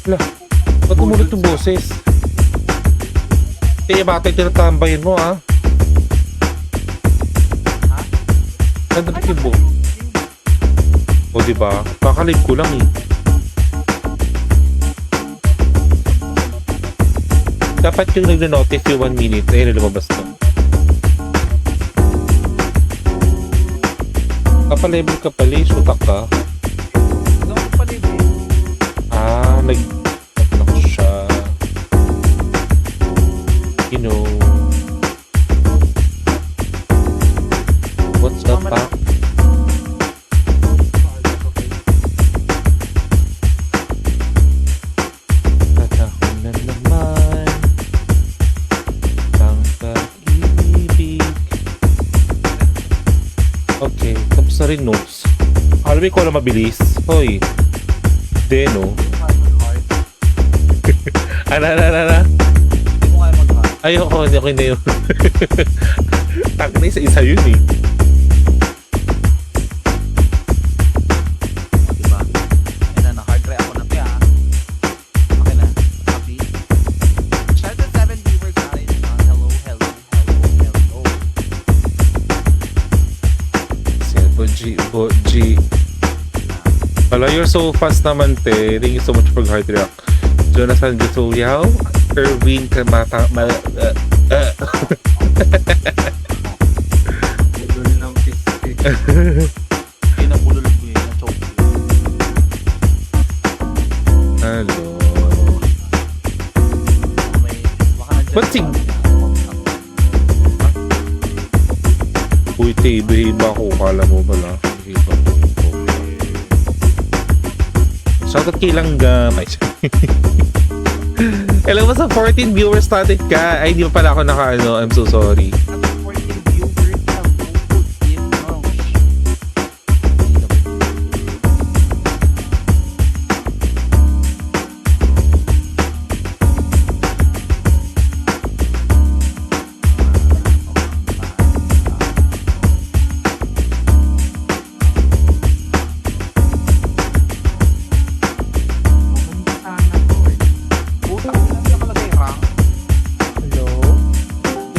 Lah, ba't umulit yung boses? Eh, bakit tinatambayin mo, ah? Ha? Nandun yung bo. O, diba? Kakalive ko lang, eh. Dapat yung nag-notif yung 1 minute. Ayun, lumabas na. Kapalevel ka pala, sutak ka. Ano ko pala yun? Ah, nag-knock siya. You know. What's up, pa? Tatahon na naman ang pag-ibig. Okay, tapos na rin notes. Alam mo ko na mabilis. Hoy. Deno. Ana. Hindi ko kaya mag-heart. Ayoko, hindi ako na yun. Tag na isa yun eh. O, diba? Ayun na, hard try ako na pa, ha? Okay na. Happy? Shout out to 7 viewers natin. Hello. 7G, G. Hello, you're so fast naman, te. Thank you so much for heart react. Jonathan Gatuliao, Erwin Kamata, Bulol ng pistik. Hindi na bulol ko yun. Na-choke. Hello. May... Baka nandiyan Ba't sing- pa. Uy, te, behave ako. Kala mo pala. Behave ako. Shoutout kay Langga. Hello mo sa 14 viewers natin ka. Ay, di pa pala ako naka-ano. I'm so sorry. 14 viewers lang. Yun, no.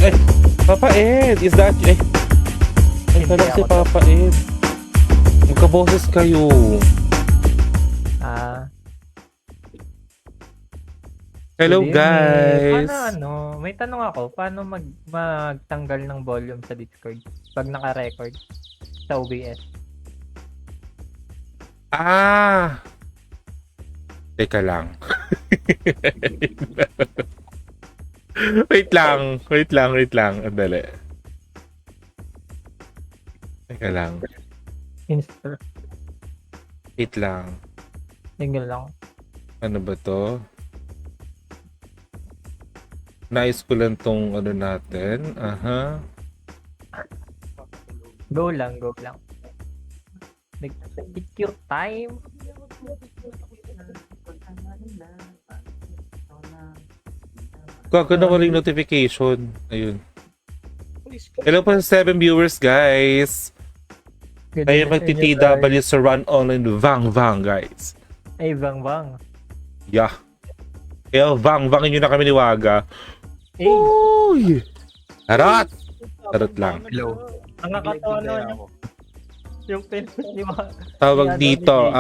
Eh, Papa Ed, is that you? Ay, Hindi pala si ako to. Papa Ed. Magkaboses kayo. Hello, Good evening. guys. Paano may tanong ako, paano magtanggal ng volume sa Discord pag naka-record sa OBS? Ah. Teka lang. Wait lang. Andali. Teka lang. Insta, Wait lang. single lang. Ano ba to? Nais ko lang tong ano natin. Aha. Go lang. Take your time. Gagana ko ring notification. Ayun. Hello po sa 7 viewers, guys. Good Tayo evening, mag-TTW sa Run Online Vang, guys. Ay, bang. Yeah. Kaya vangin nyo na kami ni Waga. Hey, Uy! Harot! Harot lang. Hello. ang nakatawa naman yung di ba? Tawag dito.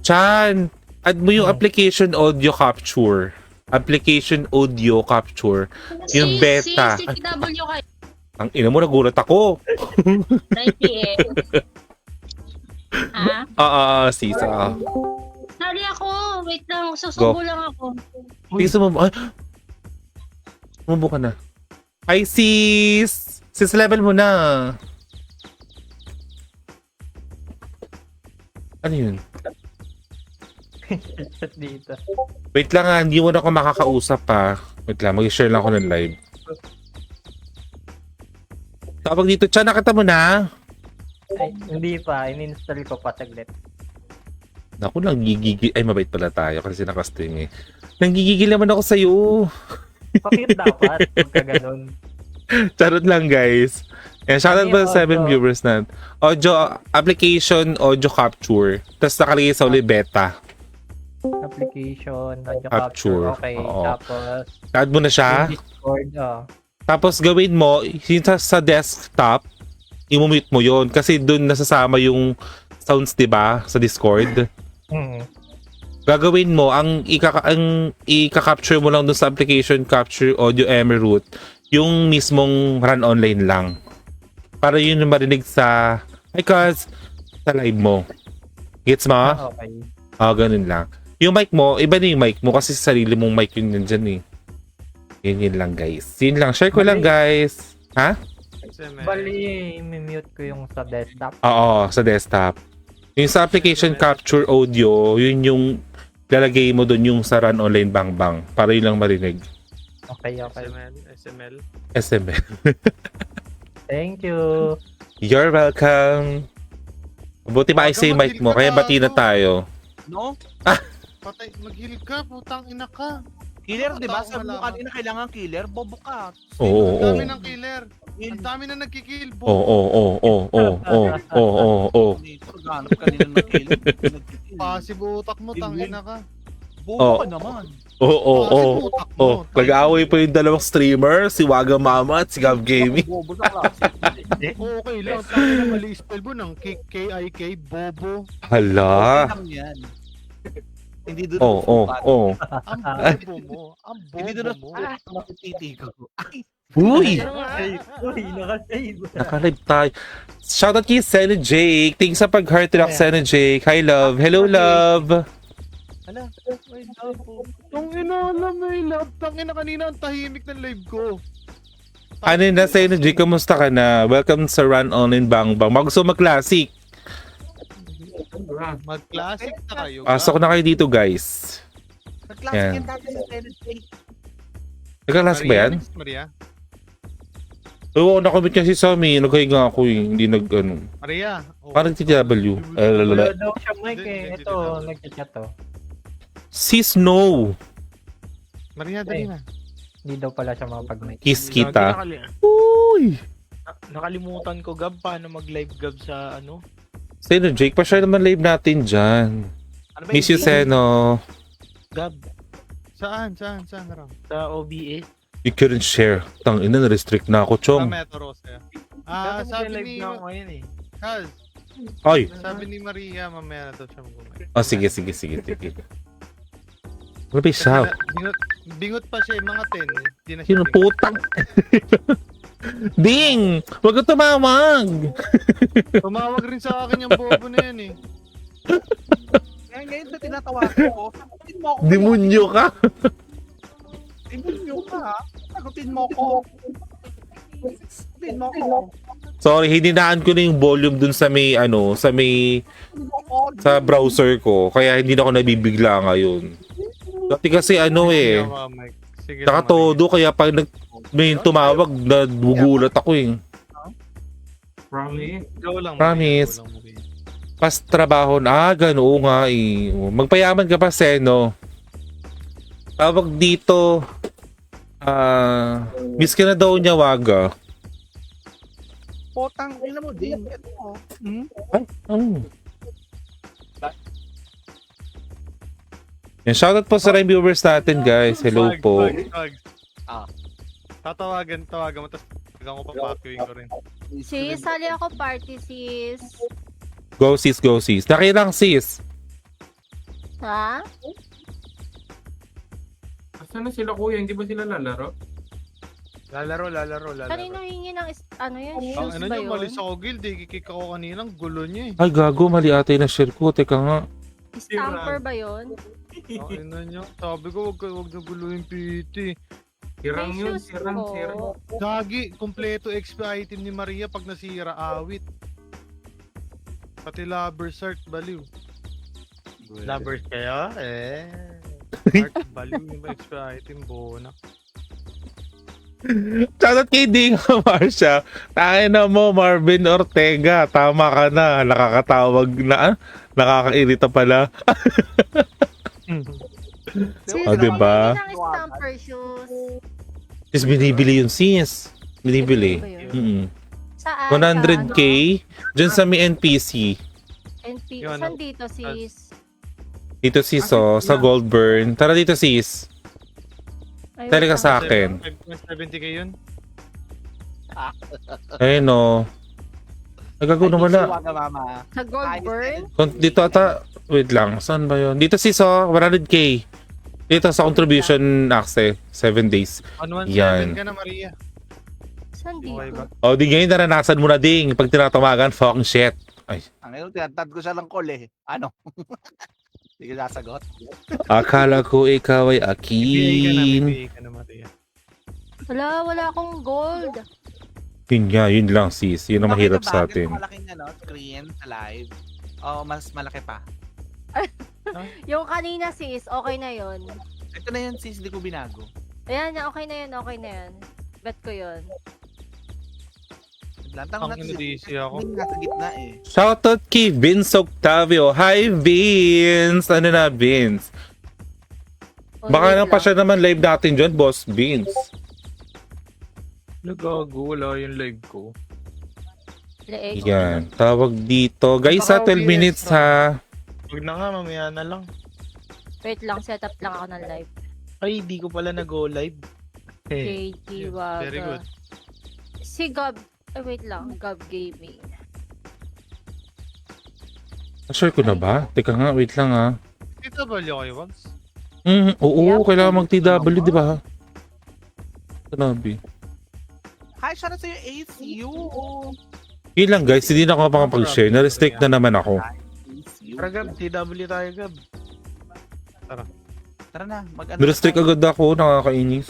Chan, add mo yung application audio capture. Application audio capture. Yung beta. Si CTW kayo. Ang ina mo, nagulat ako. 9 PM. Ha? Sisa. Nali ako. Wait lang. Susubo lang ako. Sisa mo, ay, umubo ka na. Ay, sis! Sis, level mo na. Ano yun? Chat dito. Wait lang ha, hindi mo na ako makakausap pa. Wait lang, mag-share lang ako ng live. Tawag dito, Chan, nakita mo na? Ay, hindi pa. In-install ko pa saglit. Naku, nanggigigil. Ay, mabait pala tayo kasi nakastring eh. Nanggigigil naman ako sa'yo. Bakit dapat? Huwag ka ganun. Charot lang, guys. Yan, shoutout Ano ba yung sa 7 audio? viewers na? Audio, application, audio capture. Tapos nakalagay sa uli beta. Application, audio Capture, capture. Okay, oo. tapos Add mo na siya. yung Discord, Tapos gawin mo, yung sa desktop, i-mute mo yon kasi doon nasasama yung sounds, 'di ba, sa Discord. Gagawin mo ang ika-capture mo lang doon sa application capture audio emeroot, yung mismong run online lang. Para yun yung marinig sa sa live mo. Gets mo? Okay. Ganun lang. Yung mic mo, iba na yung mic mo kasi sa sarili mong mic yun nandyan eh. Yun lang guys. Yun lang. Share ko lang guys. Ha? Bali, mute ko yung sa desktop. Oo, sa desktop. Yung sa application capture audio, yun yung lalagay mo doon yung sa run online bang bang para yun lang marinig. Okay. SML. Thank you. You're welcome. Mabuti ba ayos yung mic mo? Kaya bati na tayo. No? Patay, maghilip ka, putang ina ka. Killer, di ba? Tao Sabi mo malaman. kanina kailangan killer, bobo ka. Oo, Ang dami oo. ng killer. Ang dami na nagkikill. Oo. Dito, ganap kanina ng killer. Passive utak mo, tangina ka. Bobo ka naman. Oo. Passive utak mo. Nag-aaway pa yung dalawang streamer, si Waga Mama at si Gab Gaming. Bobo sa klase. Okay lang, tangina mali spell mo ng K-I-K, bobo. Hala. Okay lang yan. Hindi doon Oo. Ang bobo mo. Ang Hindi doon bobo mo. nakititi ko. Ay, Uy! Uy, naka-save. Nakalive tayo. Shoutout kay Senna Jake. Thanks sa pag-heart rock, Senna Jake. Hi, love. Hello, love. hala. Tangina, alam mo yung love. Tangina kanina ang tahimik ng live ko. Ano na, Senna Jake? Kamusta ka na? Welcome sa Run Online Bang Bang. Gusto mag-classic. Mag-classic na kayo. Pasok na kayo dito, guys. Nag-classic Yan. yan dati sa Tennis Day. Nagka-classic ba yan? Maria? Oo, nakamit niya si Sammy. Nagkahinga ako eh. Hindi Maria. Oh. Parang TW. Wala daw siya mic Hindi, eh. hindi, Ito, hindi. nagchat to. Sis, no. Maria, dali na. Hindi daw pala siya makapag-mic. Kiss kita. Uy! Nakalimutan ko, Gab, paano mag-live, Gab, sa ano? Senna Jake, pa-share naman live natin dyan. Ano ba Miss you, Seno. Gab, Saan Ram? sa OBS. You couldn't share. Tangina, na-restrict na ako, Chong. Metro Rosa. Gab, Sabi live ni na ako ngayon eh. Kaz, Ay! sabi ni Maria, mamaya na daw siya mag-umain. Oh, sige. Ano ba yung sound? Bingot pa siya, mga 10. Di na siya Sino bingot. putang? Ding! Huwag ka tumawag! Tumawag rin sa akin yung bobo na yan eh. Ngayon sa tinatawagan ko, sagutin mo ako. Demonyo ka! Demonyo ka ha? Sagutin mo ako. Sagutin mo ako. Sorry, hininaan ko na yung volume dun sa may, sa browser ko. Kaya hindi na ako nabibigla ngayon. Dati kasi Sige, Mike. Sige, nakatodo, kaya pag may tumawag, nagugulat ako eh. Promise? Go lang. Promise. Go lang, Maria. Pas trabaho na, ganoon nga eh. Magpayaman ka pa, Seno. Tawag dito, miss ka na daw niya, Waga. Potang, ina mo din. Ito mo. Yan, shoutout po sa rin viewers natin, guys. Hello Wag, po. wag. Ah. Tatawagan mo, tapos tawagan ko papakiwin ko rin. Sis, sali ako party, sis. Go sis. Nakilang sis. Ha? Asan na sila kuya? Hindi ba sila lalaro? Lalaro. Kanino hingi ng, ano yun, Ang shoes ano ba niyo, mali yun? sa ako guild eh. Kikik ako kaninang gulo niya eh. Ay, gago. Mali ata yung na-share ko. Teka nga. Stamper ba yun? Ang ina niyo. Sabi ko, wag na gulo yung PT. Sirang May yun, shoes sirang. ko. Gagi, kompleto XP item ni Maria pag nasira awit. Pati lover cert, baliw. Lovers kayo? Cert, baliw yung XP item, bona. Shoutout kay Ding Marsha. Tayo na mo, Marvin Ortega. Tama ka na. Nakakatawag na. Nakakairita pala. Sis, Ah, diba? hingi ng stamper shoes. Sis, binibili yun, sis. Binibili. Ba yun? Mm. Saan? 100k. Diyan sa may NPC. NP. Yun, Saan dito, sis? Dito sis, oh, sa Goldburn. Tara dito sis. Ay, Tali ka wait sa lang. akin. 70k yun. Ayun oh. Ay, gago naman na. Siwaga, mama. Sa Goldburn? Dito ata, wait lang, saan ba yun? Dito sis, oh, 100k. Dito sa contribution access, 7 days. 117 Yan. ka na, Maria. Saan Okay dito? ba? O, di ngayon naranasan mo na ding pag tinatawagan, fucking shit. Ay, Ang ino, tinatad ko siya ng call eh. Ano? Hindi ka sasagot. akala ko ikaw ay BBA ka na, akin. BBA ka na, Maria. Wala akong gold. Yun nga, yun lang sis. Yun ang mahirap sa atin. Malaking ano, screen sa live. O, mas malaki pa. Yung kanina sis, okay na yon. Ito na yun sis, hindi ko binago. Ayan, okay na yun. Bet ko yun. Lantang Ang DC ako. Hindi nasa gitna eh. Shoutout kay Vince Octavio. Hi Vince! Ano na Vince? O, Baka wait lang pa lang. siya naman live natin dyan, Boss Vince. Nagago, wala yung live ko. Leeg. Yan. Tawag dito. Guys, sa 12 minutes ha. Huwag na nga, mamaya na lang. Wait lang, setup lang ako ng live. Ay, di ko pala nag-go live. JG Waga. Very good. Si Gab, wait lang, Gab Gaming. Sure ko na ba? Teka nga, wait lang ha. Dito ba kayo, Wags? Oo, Yup. kailangan mag-TW, di ba? Sanabi. Hi, shoutout sa'yo ACU. Yun lang guys, hindi na ako makapag-share. Na-restrict na naman ako. ACU. Tara Gab, TW tayo Gab. Tara na, mag-ano. Na-restrict agad ako, nakakainis.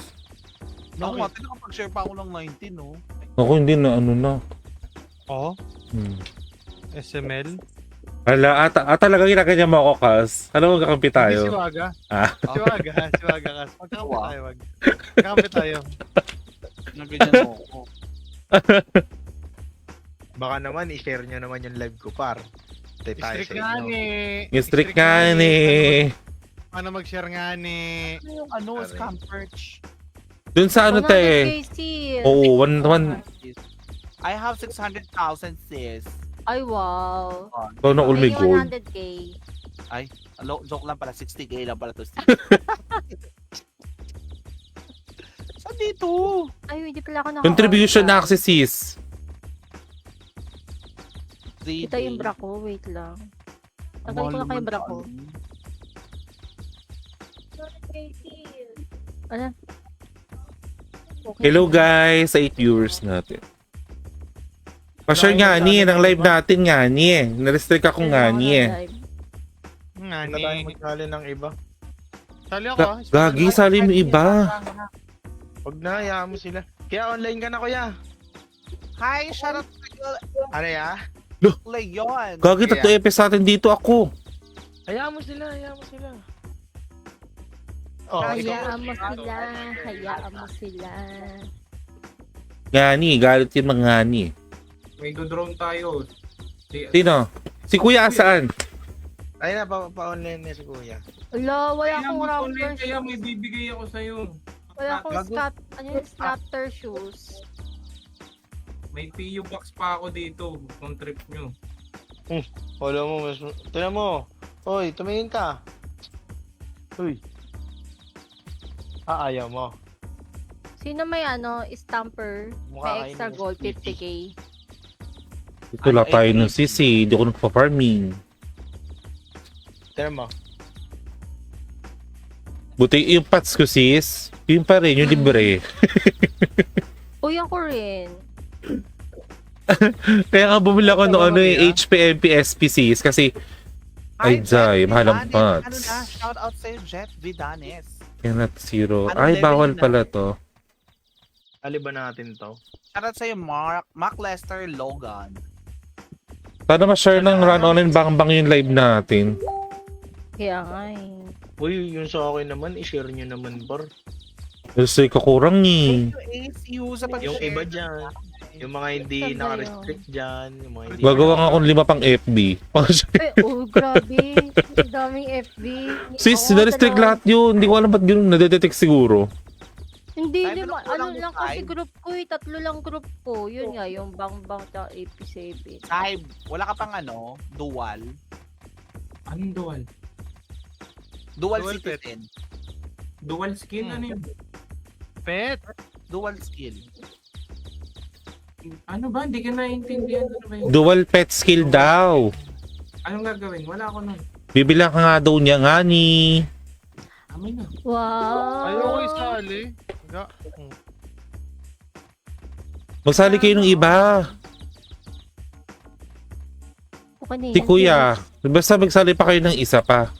Ako nga, nakapag-share pa ako ng 19, no? Ako hindi na, ano na. Oo. Hmm. SML. Hala, talaga ginaganyan mo ako, Kas. Alam mo, kakampi Hindi si tayo. Waga. Ah. Si Waga, si Waga. Magkakampi tayo, Wag. Magkakampi tayo. Nagganyan mo ako. Baka naman, i-share nyo naman yung live ko, par. Tayo tayo Strict sa nga inyo. ni. Strict nga ni. Paano mag-share nga ni. Ano yung ano, Aray. scam perch? Dun sa ano, te. 100k sis. Oo, one. I have 600,000 sis. Ay, wow. Oh, no, all may Maybe gold. 100k. Joke lang pala, 60k lang pala to. Saan dito? Ay, hindi pala ako naka Contribution access sis. Ito yung bra ko, wait lang. Tagal ko na kayo bra ko. Ano? Okay. Hello guys, 8 viewers natin. Pa-share nga ni, ng live natin nga ni. Na-restrict ako nga ni. Nga Hindi na tayo ni. magsali ng iba. Sali ako. ah. Gagi, sali mo iba. Huwag na, hayaan mo sila. Kaya online ka na kuya. Hi, shoutout sa'yo. Ano ya? Leon. Gagi, 3 episodes natin dito ako. Hayaan mo sila, hayaan mo sila. Oh, Hayaan mo sila. Hayaan mo sila. Nga ni, galit yung mga nga ni. May do-drone tayo. Sino? Si Kuya saan? Ayun na, pa-online na si kuya. Wala, wala Kaya akong mag-online raptor kaya may shoes. bibigay ako sa'yo. Wala akong Gago. snapter shoes. May PU box pa ako dito. Kung trip nyo. Wala mo, mas... Tignan mo. Hoy, tumingin ka. Uy. Ayaw mo. Sino may stamper? Mukha May extra kayo gold, ng 50k. Ito lang tayo ng sisi. Hindi ako nagpa-farming. Tignan mo. Buti yung pats ko sis. Yun pa rin, yung libre. Uy, ako rin. Kaya nga bumili ako ng ano yung HPMP SPCs kasi ay, Jai, mahal ang Ano pots. na, shoutout sa'yo, Jet Vidanes. cannot zero. Ano Ay, level bawal yun pala to. Ali ba natin to? Shoutout sa'yo, Mac Lester Logan. Sana ma-share ng Run Online Bang yung live natin. Kaya nga eh. Uy, yung sa akin naman, i-share nyo naman, bar. Kasi kakurang eh. ACU sa pag-share. Yung iba dyan. Yung mga hindi Ganda naka-restrict dyan. Yung mga hindi... Gagawa nga akong 5 pang FB. Ay, grabe. Ang daming FB. Sis, Ako, na-restrict dalawa- lahat yun. Hindi ko alam ba't ganun. Nadetect siguro. Hindi, Ay, lima. kulang Ano yung lang kasi time. group ko eh. 3 lang group ko. Yun nga, yung Bang Bang at AP7. Saib, wala ka pang dual. Anong dual? Dual Dual pet. citizen. Dual skin, ano yun? Pet. Dual skill. Ano ba? Hindi ka naiintindihan. Ano ba yun? Dual pet skill daw. Anong gagawin? Wala ako nun. Bibilang ka nga daw niya nga ni. Amin na. Wow. Ayoko isali. Ga. Magsali kayo ng iba. Okay na Si yan. Kuya. Basta magsali pa kayo ng isa pa.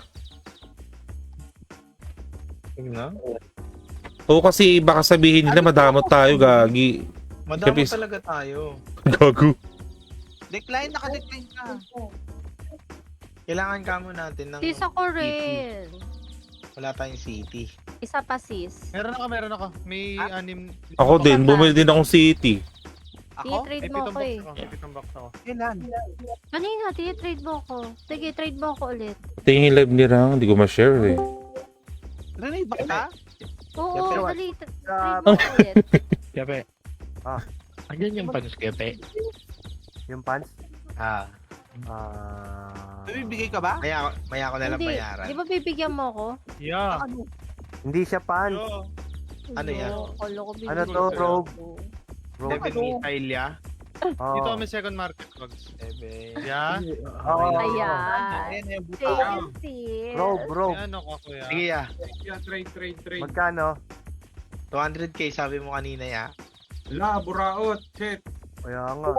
Tingnan. O kasi baka sabihin nila madamot tayo, gagi. Madami Kapis- talaga tayo. Gago. Decline, naka-decline ka. Kailangan kamo natin ng Sis ako rin. wala tayong city. Isa pa sis. Meron ako. May anim. Ako din, bumili din akong city. Ako? Titrade May mo pitong ako box eh. ako. May pitong box ako. Kailan? Kanina, titrade mo ako. Sige, trade mo ako ulit. Tingin yung live ni Rang, hindi ko ma-share eh. Grenade ba kita? Oo, Siyempre, dali. Trade mo ako ulit. Kepe. Andyan yung pants, Kepe. Yung pants? Ah, Bibigay ka ba? maya ko na lang Hindi. bayaran. Di ba bibigyan mo ako? Yeah. Hindi siya pants. Yo. Ano yan? Kala ko Ano bibigyan to, mo robe? ako. Robe. Seven Italia. Oo. Dito kami second market bags. Seven. Yeah. Oo. Ayan. Ayan yung buta. Thank you, sis. Robe. Ano ka kuya? Sige ya. Yeah, trade. Magkano? 200k sabi mo kanina ya. Wala, buraot. Shit. Kaya nga.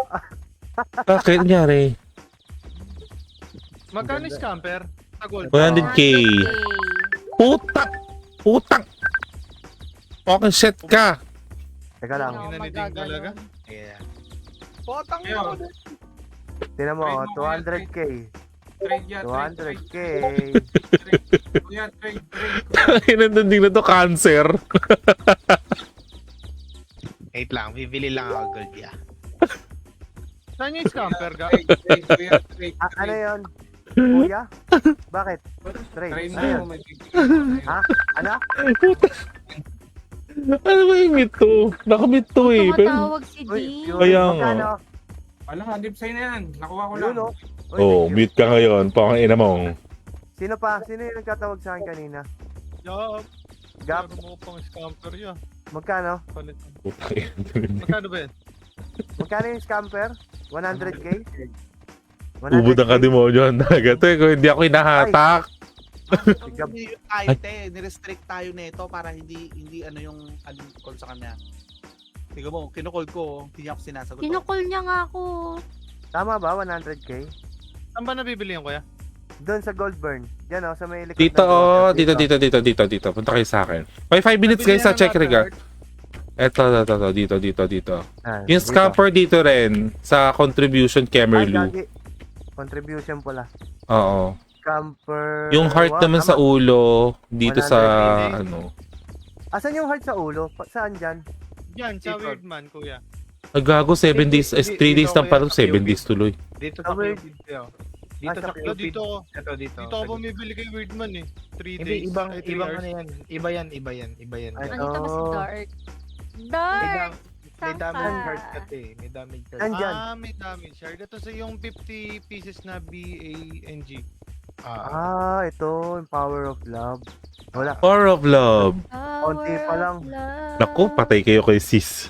Bakit nangyari? Magkano yung scamper? Sa gold. 100k. Putak! Putak! Fucking shit ka! Teka lang. Hindi na ako Inaniding talaga? magagalaw. Yeah. Potang Ayun. mo. Tinan mo, Trade mo, 200k. Trade ya, trade. 200k. Kuya, trade. Inandanding na to, cancer. Wait lang, bibili lang ako gold ya. Saan yung scamper ga? Trade, kuya, trade. Ano yun? Kuya? Bakit? Trade. Trade Ano yun? mo, may bibigay ko sa'yo. Ha? Ano? Ano ba yung meet to? Nakamit to eh. Pero... Tumatawag si Uy, Dean. yun. Kaya nga. Magkano? Wala, hadip sa'yo na yan. Nakuha ko lang. Yun o. Uy, Oh, thank you. mute ka ngayon. Pakang ina mo. Sino pa? Sino yung nagtatawag sa akin kanina? Yup. Gap? Meron mo pang scamper yun. Magkano? Palit. Putang ina. Magkano ba yun? Magkano yung scamper? 100k? Ubod ang kademonyo. Nagato eh. Kung hindi ako hinahatak. Tayo te, nirestrict tayo nito para hindi ano yung call sa kanya. Tingnan mo, kinukol ko, hindi niya ako sinasagot. Kinukol niya nga ako. Tama ba? 100k? Saan ba nabibili yung kuya? Doon sa Goldburn. Yan o, sa may likod Dito ng oh. water. Dito. Punta kayo sa akin. May 5 minutes guys sa check regard. Eto. Dito. Ah, Yung dito. scamper dito rin. Sa contribution Ay, Kemerlu. gagi. Contribution pala. Oo. Scamper. Yung heart Wow, naman sa tama. ulo. Dito sa 100. ano. Asan yung heart sa ulo? Saan dyan? Yan, sa Dito. weird man kuya. Nagago 7 days. 3 days lang pala. 7 days tuloy. Dito sa Sabi- Cupid ko. Ah, Dito sa sa Dito, Cupid. dito, Ito, dito. dito ako bumibili kay weird man eh. 3 Hindi, days. ibang ay, 3 ano hours. yan. Iba yan. Ay, Nandito ba si Oh. Dark? May, Dark! may Saan damage ka? heart kasi. May damage heart. Nandyan. May damage shard. Ito sa yung 50 pieces na BANG. Ito. Yung power of love. Wala. Power of love. Konti pa lang. Naku, patay kayo kay sis.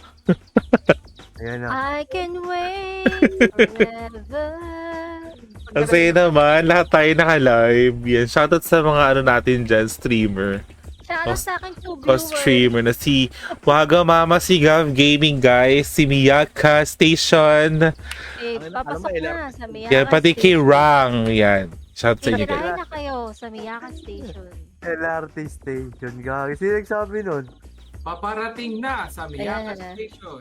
Ayan na. I can wait forever. Kasi naman, lahat tayo naka-live. Yan, shoutout sa mga ano natin dyan, streamer. Shoutout sa akin to O streamer na si Wagamama, si Gav Gaming guys, si Miyaka Station, Papasok na sa Miyaka yan, pati kay Station. Rang, yan. Shoutout sa inyo guys. Tirahin na kayo sa Miyaka Station. LRT station. Gagi. Sino nagsabi nun? Paparating na sa Miyaka Ayan. Station.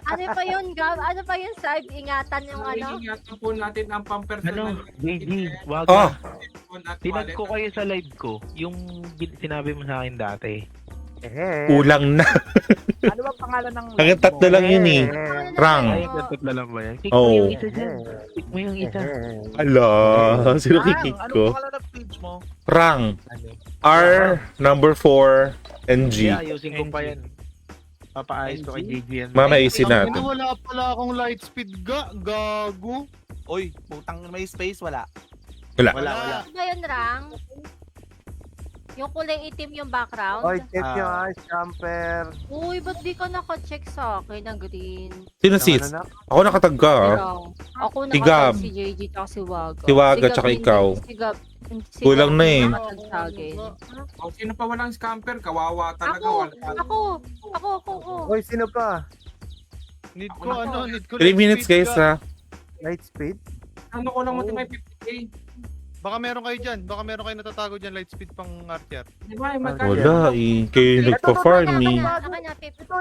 Ano pa yun, Gab? Ano pa yun, Sab? Ingatan yung ano? Ingatan po natin ang pampersonal. Ano? JD, wag. Oh, Tinag ko kayo sa live ko. Yung sinabi mo sa akin dati. kulang na. Ano ba pangalan ng Hanggang tatlo lang yun eh. Rang. Ay, gantot na lang ba yan? Kick Oo. mo yung isa dyan. Kick mo yung isa. Ala, sino Rang, kikik ano ko? pangalan ng page mo? Rang. Ano? R number 4 and G. Yeah, ayusin ko pa yan. Papaayos ko kay JJ yan. Mamaisin natin. Wala pala akong light speed gago. Oy, putang may space, wala. Wala. Wala. Ano ba yun, Rang? Yung kulay itim yung background. Oy, check nyo scamper. Uy, ba't di ka naka-check sa akin na green? Sino sis? Ano, Ako nakatag ka. Ikaw. Ako Si Gab. nakatag si JG tsaka si Waga. Si Waga Gab tsaka hindi. ikaw. Si Gab. Si Kulang Gab na eh. nakatag sa akin. O, sino pa walang scamper? Kawawa talaga. Ako! Wala. Ako! Oy, sino pa? Need ko need ko 3 light minutes speed guys ka. ha. Light speed? Ano ko lang mo Oo. may 50k? Baka meron kayo dyan. Baka meron kayo natatago dyan light speed pang archer. Di ba? Magkano? Wala eh. Kayo nagpa-farm eh. Naka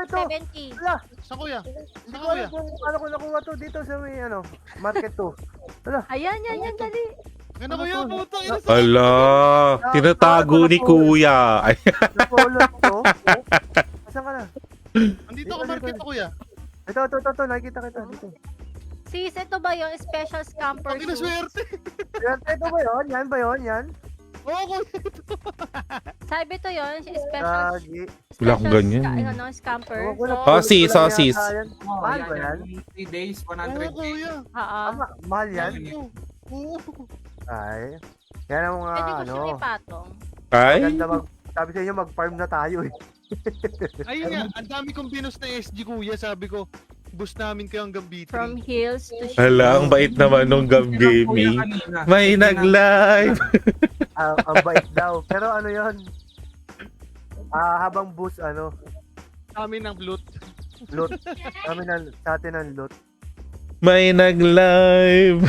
70. Sa kuya. Hindi Sa ko kuya. alam kung paano ko nakuha to dito sa may market to. Ayan, dali. Ano kuya? Putang ina sa... Ala, tinatago ni kuya. Ay, Napulot to. Asan ka na? Andito ako market to kuya. Ito, nakikita kita dito. Sis, ito ba yung special scamper Pag ina shoes? swerte. Ito ba yun? Yan ba yun? Yan? Oo kuya. Sabi to yun, special Lagi. Wala akong ganyan. Scamper. Ewan ko na, So, Oh, sis, wala oh, sis. yata yan. Oh, Mahal ba yan? 3 days, Oo 100k. kuya. Mahal yan? Oo. Ay. Yan ang mga Pwede ko siya may patong. ay? Maganda sabi sa inyo mag-farm na tayo eh. Ayun nga, ang dami kong binus na SG kuya. Sabi ko, boost namin kayo hanggang B3. From hills to Hala, ang bait naman nung Gam Gaming. May nag-live. Ang bait daw. Pero ano yun? Habang boost Kami ng loot. loot. Sa atin ang loot. May nag-live.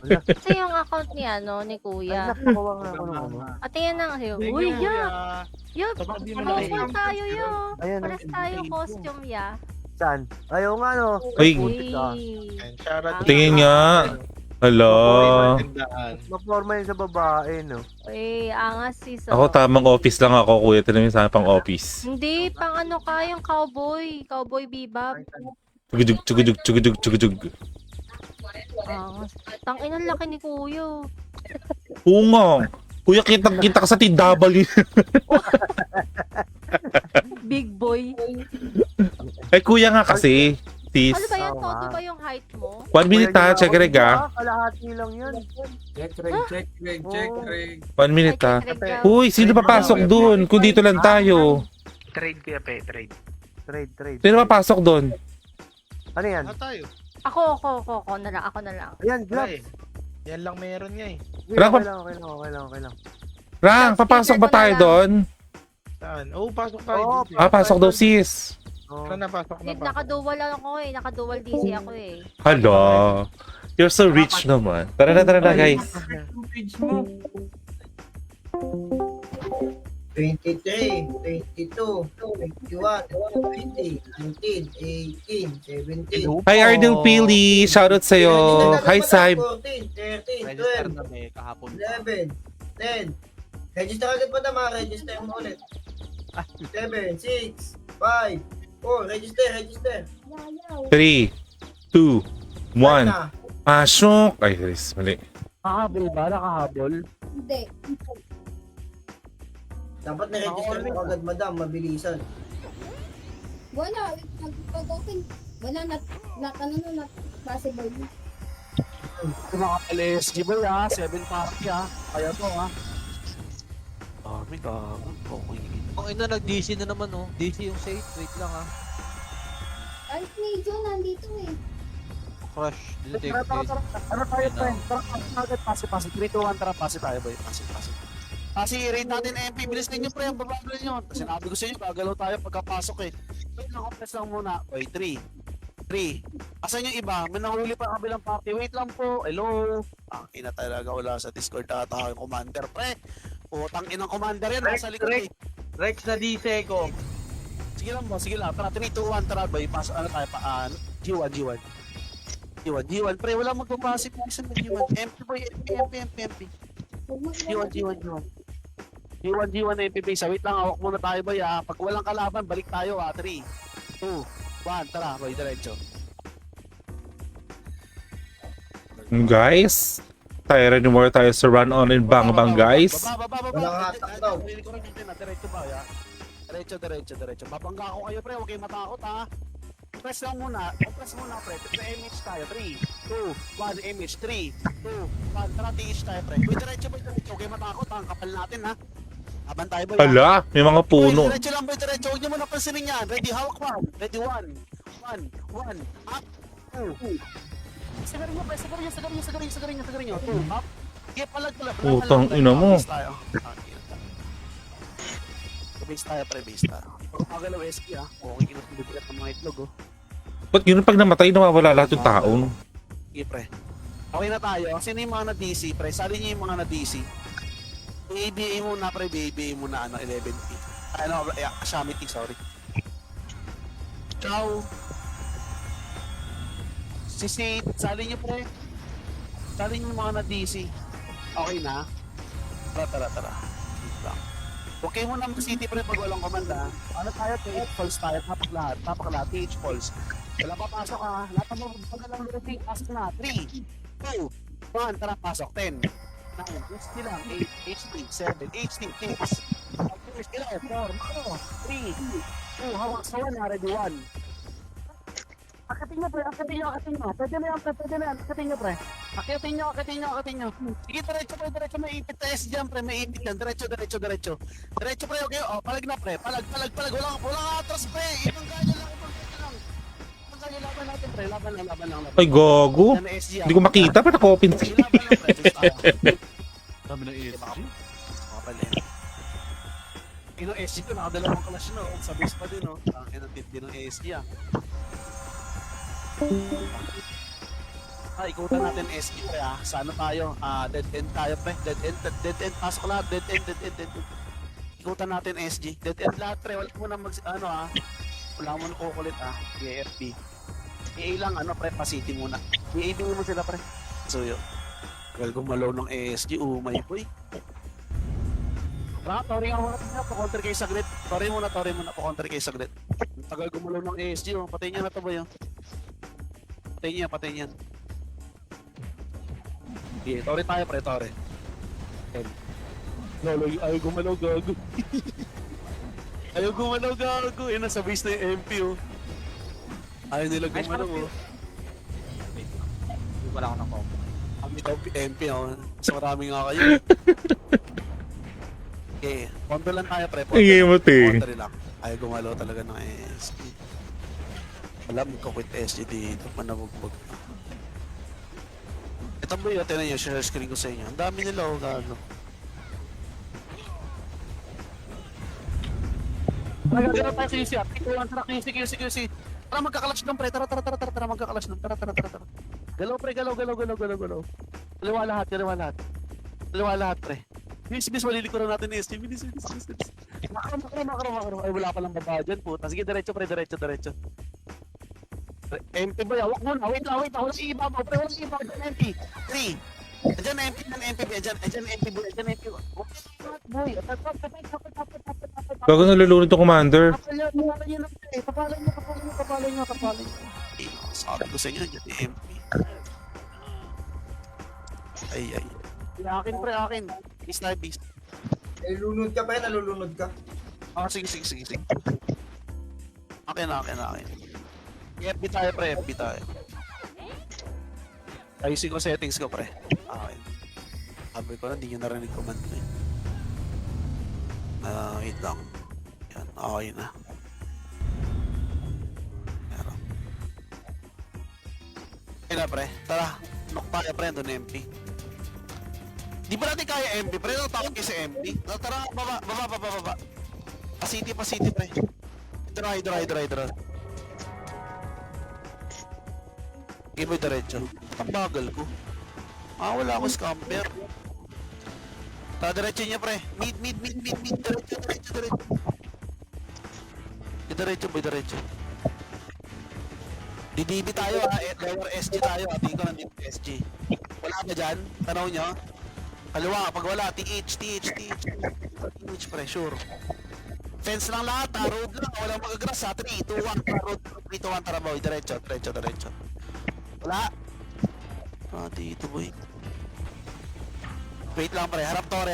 Kasi yung account ni Ay, ni Kuya. nakakuha nga ako ng ano. At yan na kasi. Thank Uy, you, ya! kuya. Ya! Sabi mo na Couple kayo. tayo, ya! Ayan, Pares tayo costume, ya. saan? Ayaw nga no. Uy. Putik ka. And shoutout to Tingin you. nga. Hala. Magandaan. Maporma yun sa babae no. Uy, angas sis. Ako tamang office lang ako, kuya. Tinawin sa pang office. Hindi, pang ano ka, yung cowboy. Cowboy bebop. Chugujug. Angas. Tangin ang laki ni Kuya. Oo nga. Kuya, kita ka sa TW. Big boy. Ay, kuya nga kasi. Sis. Ano ba yan? Oo Todo nga. ba yung height mo? 1 minute ha, check reg ha. Kalahati lang yan. Check, Reg. 1 minute ha. Check, check, check. Uy, sino papasok dun? Kung dito lang tayo. Trade kuya pe, trade. Trade. Sino papasok dun? Ano yan? Ah, tayo. Ako na lang. Ayan, Wala gloves. eh. Yan lang meron nga eh. Okay lang. Rang, papasok ba tayo dun? Saan? Oo, pasok tayo. Oo, dito. Pasok daw sis. Oh. Saan na pasok na Hindi, pasok? nakadual ako eh. Nakadual DC ako eh. Hala. You're so rich naman. Tara na guys. Yung page mo. 23, 22, 21, 20, 19, 18, 17. Hi Ardel Pili. Shoutout sa'yo. Hi Saib. 14, 13, Register 12, na may kahapon pa. 11, 10. Register agad pa na register mo ulit. 7, 6, 5, 4, register. 3, 2, 1. Na. Pasok. Ay, Chris. Mali. Nakahabol ba? Nakahabol? Hindi. Dapat na-register mo agad, madam, mabilisan. Wala. Pag-open, wala na possible. Mga LSG boy ha, 7 party ha. Kaya to ha. Dami gago. Okay. Kung ina nag-DC na naman oh. DC yung safe, wait lang ha. Kahit medyo nandito eh. Crush, detected. Ano tayo friend? Tara, pasi. 3, 2, 1, tara, pasi tayo boy. Pasi. Pasi, rate natin MP. Bilis ninyo pre, ang bababal nyo. Sinabi ko sa inyo, gagalaw tayo pagkapasok eh. Wait lang, compress lang muna. Boy, 3. Asan yung iba? May nahuli pa ang kabilang party. Wait lang po. Hello? Ang ina talaga wala sa Discord nakatawa yung commander pre. Utang inang commander yan. Nasa likod eh. Rex na DC ko. Sige lang. Tara, 3, 2, 1, tara. Boy, pasok ano tayo pa? G1. G1, pre, wala magpapasip yung isang G1. MP boy, MP. G1 MP base. Wait lang, hawak muna tayo boy ha. Pag walang kalaban, balik tayo ha. 3, 2, 1, tara boy, diretso. Guys, tayo rin more tayo sa run on and bang guys. Baba. Walang hatak daw. Hindi ko rin yun, diretso ba ya? Diretso. Babangga ako kayo pre, huwag kayong matakot ha. Press muna pre. MH tayo. 3, 2, 1, MH. 3, 2, 1, tara TH tayo pre. Boy, diretso. Huwag kayong matakot ha. Ang kapal natin ha. Laban tayo boy. Hala, may mga puno. Diretso lang boy, diretso. Huwag niyo muna pansinin yan. Ready, hawak one. Ready, one. Up. Two. Sagarin niyo, sagarin niyo. Two, up. Sige, palag. Putang ina mo. Base tayo. Base tayo, pre, base tayo. Pag magalaw SK okay kinasubibigat ng mga itlog Ba't yun pag namatay, nawawala lahat yung taon? Sige, pre. Okay na tayo. Sino yung mga na-DC, pre? Sali niyo yung mga na-DC. ABA muna, pre. ABA muna, 11P. Shamity, sorry. Ciao. Si sali niyo, pre. Sali niyo yung mga na-DC. Okay na? Tara. Wait lang. Okay muna mag-city, pre, pag walang komanda. Ano tayo? TH Pulse tayo. Tapak lahat. TH Pulse. Wala papasok ha. Lahat ng mga pagkalang lurity. Pasok na. 3, 2, 1. Tara, pasok. 10, 9, HD lang. 8, HD, 7, HD, 6. 4, 3, 2, hawak sa 1. Ready, 1. Akitin nyo, pre. Pwede na yan, pre. Akitin nyo. Sige, diretso. May ipit na S dyan, pre. May ipit yan. Diretso. Diretso, pre. Okay, palag na, pre. Palag. Walang atras, pre. Ibang ganyan lang. Laban natin, pre. Laban lang. Ay, gago. Yan na SG, Hindi ko makita, pa naka-open screen. Laban lang, pre. Dami ng ESG. Yung SG ko, nakadalawang clash no. Sa base pa din, no. Ang inatid din ng SG, ikutan natin SG, pre, Sana tayo? Dead end tayo, pre. Dead end. Pasok lahat. Dead end. Ikutan natin SG. Dead end lahat, pre. Wala mo na wala mo na kukulit, AFP. EA lang, pre, pa-city muna. EA mo sila, pre. So, yun. Well, gumalaw ng ASG, my boy. Tori nga muna, pa-counter kayo saglit. Tori muna, pa-counter kayo saglit. Ang tagal gumalaw ng ASG, patay niya na to, boy, Patay niya. Okay, Tori tayo, pre, Tori. Lolo, ayaw gumalaw, gago. Nasa base na yung MP, Ayaw nila gumalaw, Wala akong na-combo. Kami daw MP, Mas marami nga kayo. Okay, counter lang tayo, pre. Ingay mo, te. Counter lang. Ayaw gumalaw talaga ng SG. Alam ko quit SG dito, manabugbog. Ito ba yun, tinan nyo, share screen ko sa inyo. Ang dami nila, gago. Nagagano tayo QC, tara QC. Tara magkakalash ng pre, tara magkakalash ng, tara. Galaw pre, galaw. Dalawa lahat pre. Bilis, malilikuran natin ni SG, bilis. Makro. Ay, wala palang baba dyan, puta. Sige, diretso pre, diretso. MP boy, hawak muna, wait lang, wala si ibabaw, pre, MP. 3. Ayan MP boy. Boy, Gago, nalulunod yung commander. Kapalin nyo. Sabi ko sa inyo, dyan yung MP. Ay. Akin. Beast. Nalulunod ka pa yan, nalulunod ka. Sige. Akin. FB tayo, pre. Ayusin ko settings ko, pre. Okay. Sabi ko na, hindi nyo narinig command ko eh. Wait lang. Yan, okay na. Meron. Okay na, pre. Tara, knock tayo, pre. Doon MP. Di ba natin kaya MP, pre? Natawag kayo sa MP. Tara, baba. Pa-city, pre. Dry. Game boy, diretso. Ang bagal ko. Wala ako scamper. Tara, diretso niya, pre. Mid. Diretso. Diretso. DDB tayo, lower SG tayo. Tingin ko nandito SG. Wala ba dyan? Tanaw nyo. Kaliwa, pag wala, TH, pre, sure. Fence lang lahat, road lang. Walang magagrass, 3, 2, 1, road. 3, 2, 1, tara, boy. Diretso. Wala. Dito, boy. Wait lang, pre. Harap tore.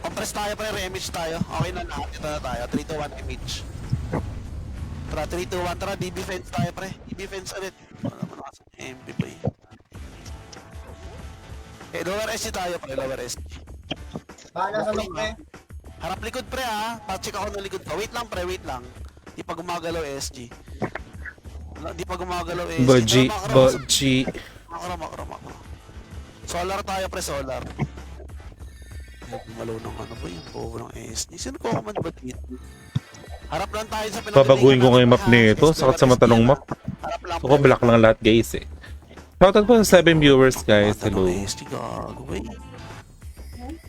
Compress tayo, pre. Re-image tayo. Okay na lahat. Ito na tayo. 3, 2, 1, image. Tara, 3, 2, 1. Tara, DB fence tayo, pre. DB fence ulit. Wala naman kasi MP, boy. Lower SG tayo, pre. Lower SG. Bahala sa lock, pre. Harap likod pre ha. Pa-check ako ng likod ko. Wait lang pre, wait lang. Di pa gumagalaw SG. Di pa gumagalaw SG. Baji, Makro. baji. Solar tayo pre, solar. Gumalaw ng ano ba yun? Bobo ng SG. Sino ko man ba dito? Harap lang tayo sa pinagalingan. Babaguhin ko ngayon map natin, ha? nito. Sakit sa mata ng map. Harap lang Ako, black lang lahat guys eh. Shoutout po sa 7 viewers guys. Hello. SG gago eh.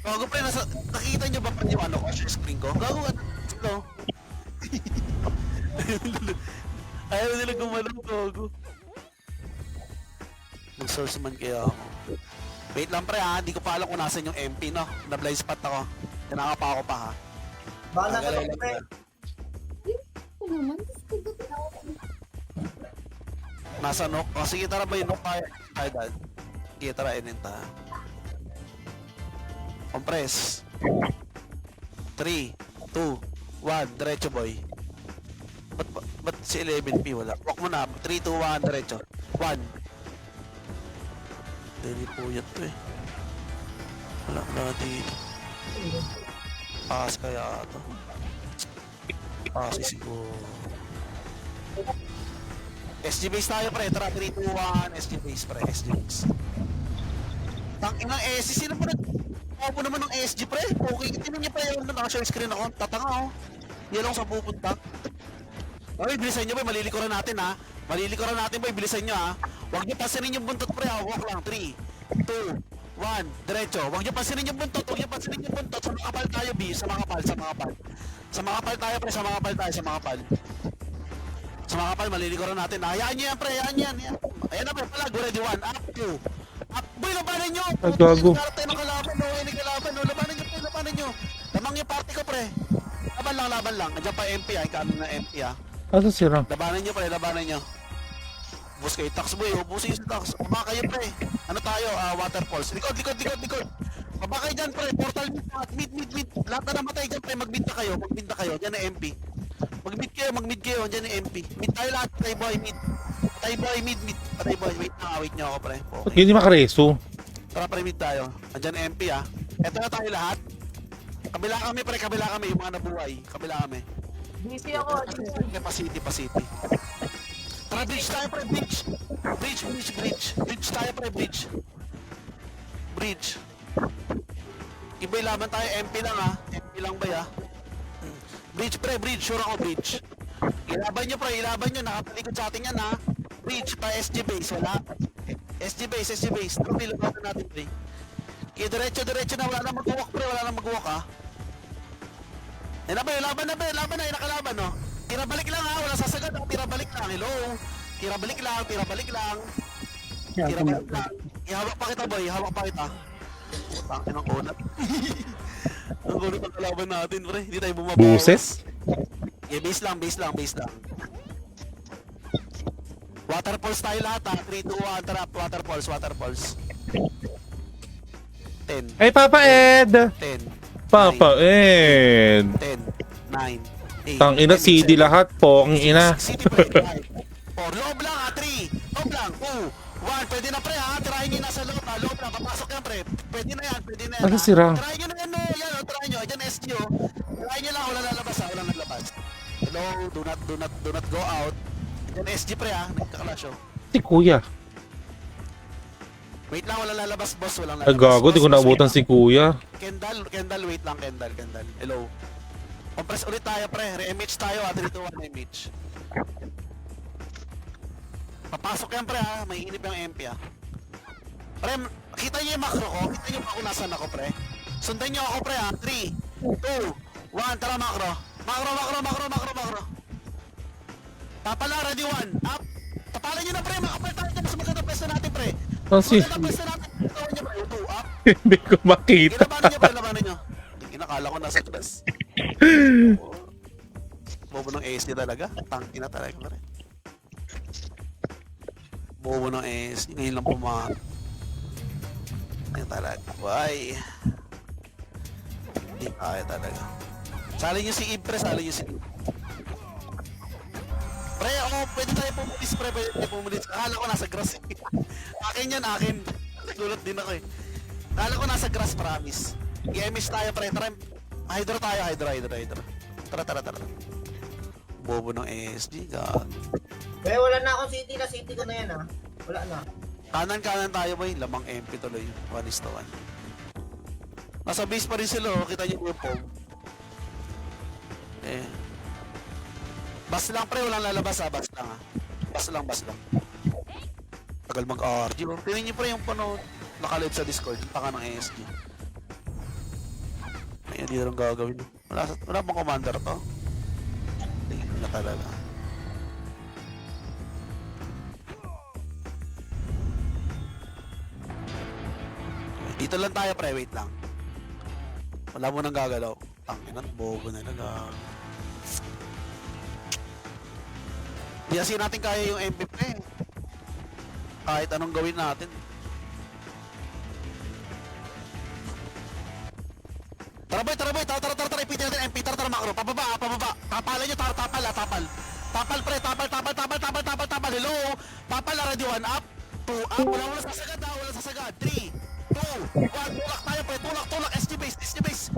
Gago pre, nakikita nyo ba pa yung ano ko? Share screen ko? Gago ka. Ito. Ayaw nila gumalaw, gago. Mag-source man kaya ako. Wait lang pre ha, hindi ko pa alam kung nasan yung MP no. Na-blind spot ako. Tinaka pa ako pa ha. Bala ka Tagalay lang, lang pre. yan. Ito naman, gusto ko Nasa nok? O sige tara ba yung nok tayo? Tayo dad. Sige tara ininta. Compress. 3, 2, 1, diretso boy. Ba't si 11P wala? Walk mo na. 3, 2, 1, diretso. 1. Dali po yan to eh. Wala na dito. Pass kaya ito. Pass siguro. SG base tayo pre. Tara 3, 2, 1. SG base pre. SG base. Tangin ng SG. Sino pa nag-opo naman ng SG pre? Okay. Tingnan niyo pa yung naka-share screen ako. Tatanga oh. Yan lang sa pupunta. Okay, bilisan nyo boy. Malilikuran natin ha. Malilikuran natin boy. Bilisan nyo ha. Huwag nyo pasinin yung buntot pre ha. Walk lang. 3, 2, 1. Diretso. Huwag nyo pasinin yung buntot. Huwag nyo pasinin yung buntot. Sa mga pal tayo B. Sa mga pal. Sa mga pal. Sa mga pal tayo pre. Sa mga pal tayo. Sa mga pal. Sa mga pal. Malilikuran natin. Hayaan nyo yan pre. Hayaan nyo yan. Ayan na pre. Palag. Ready 1. Up 2. Up. Boy, labanan nyo. Ay, gago. Karate ng kalaban. No, hindi kalaban. No, labanan nyo pre. Labanan nyo. Lamang yung party ko pre. Laban lang. Laban lang. Nandiyan pa MP ha. Ikamin na MP ha. Asa sira? Labanan nyo pre, labanan nyo. Ubus kayo, tax boy, ubusin yung tax. Baba kayo pre. Ano tayo, waterfalls. Likod. Baba kayo dyan pre, portal mid. Lahat na namatay dyan pre, magbinta kayo. Dyan na MP. Mag-mid kayo, dyan na MP. Mid tayo lahat, patay boy, mid. Patay boy, wait nyo ako pre. Okay. Hindi makareso. Tara pre, mid tayo. Andyan na MP ha. Eto na tayo lahat. Kabila kami pre, yung mga nabuhay. Kabila kami. Busy ako. Capacity. Tara, bridge tayo pre, bridge. Bridge tayo pre, bridge. Iba'y laban tayo, MP lang ha. MP lang ba ya? Bridge pre, sure ako bridge. Ilaban nyo pre, nakatalikod sa atin yan ha. Bridge pa SG base, wala. SG base. Tara, pilaban natin pre. Kaya diretso na, wala na mag-walk pre, ha. Laban na, nakalaban no. Tira balik lang ha, wala sasagad. Tira balik lang, hello. Tira balik lang. Ihawak pa kita boy, Tangin ng kunat. Ang kunat ang kalaban natin pre, hindi tayo bumabaw. Buses? Yeah, base lang. Waterfalls tayo lahat ha, 3, 2, 1, tara, waterfalls. 10, Ay, Papa Ed! 10, Papa Ed! 10, 9, 8. Tang ina, CD lahat po. Ang ina. City pre, 5, 4, loob lang ha, 3, loob lang, 2, 1, pwede na pre ha, tirahin nyo nasa loob ha, loob lang, papasok yan pre, pwede na yan Ano ha. sira? Tirahin nyo na yan, tirahin nyo, dyan SGO, tirahin nyo lang, walang lalabas. Hello, do not go out. Dyan SG pre ha, nagkakalash oh. Si Kuya. Wait lang, walang lalabas boss, walang Ay, gago. Di ko naabutan si Kuya. Kendall, wait lang, Kendall. Hello. Compress ulit tayo pre, re-MH tayo ha, 3, 2, 1, MH. Papasok yan pre ha, may inip yung MP ha. Pre, kita nyo yung macro ko, kita nyo pa kung nasan ako pre. Sundan nyo ako pre ha, 3, 2, 1, tara macro. Macro. Tapala, ready 1, up. Tapalan nyo na pre, makapal tayo dyan, mas maganda pwesto natin pre. Kasi Maganda pwesto natin, tawan nyo pre, 2, up. hindi ko makita. Labanan nyo. Inakala ko nasa dress. Bobo ng ASD talaga. Tangina talaga ko rin. Bobo ng ASD. Ngayon lang pumahan. Ayan talaga. Why? Hindi kaya talaga. Sali nyo si Ib, pre. Pre, pwede tayo pumulis, pre. Akala ko nasa grass. Akin yan. Nagulat din ako eh. Akala ko nasa grass, promise. I-MS tayo pre, tara Hydra tayo, Hydra. Tara. Bobo ng ASG, God. Eh, wala na akong city na. City ko na yan, ha. Wala na. Kanan tayo boy, lamang MP tuloy. 1:1. Nasa base pa rin sila, oh. Kita niyo yung pog. Eh. Bas lang pre, walang lalabas ha. Bas lang ha. Bas lang. Tagal mag-RG. Tingnan niyo pre yung pano nakalive sa Discord. Yung taka ng ASG. Ayun, hindi lang gagawin. Wala bang commander to? Tingnan nyo na talaga. Dito lang tayo pre, wait lang. Wala mo nang gagalaw. Tanginan, bobo na lang. Di kasi natin kaya yung MVP. Kahit anong gawin natin. Tara boy, tara, ipitin natin MP, tara macro, pababa. Tapalan nyo, tapal. Tapal pre, tapal, hello. Tapal na ready, 1 up, 2 up, wala sasagad, 3, 2, 1, tulak tayo pre, tulak, SG base.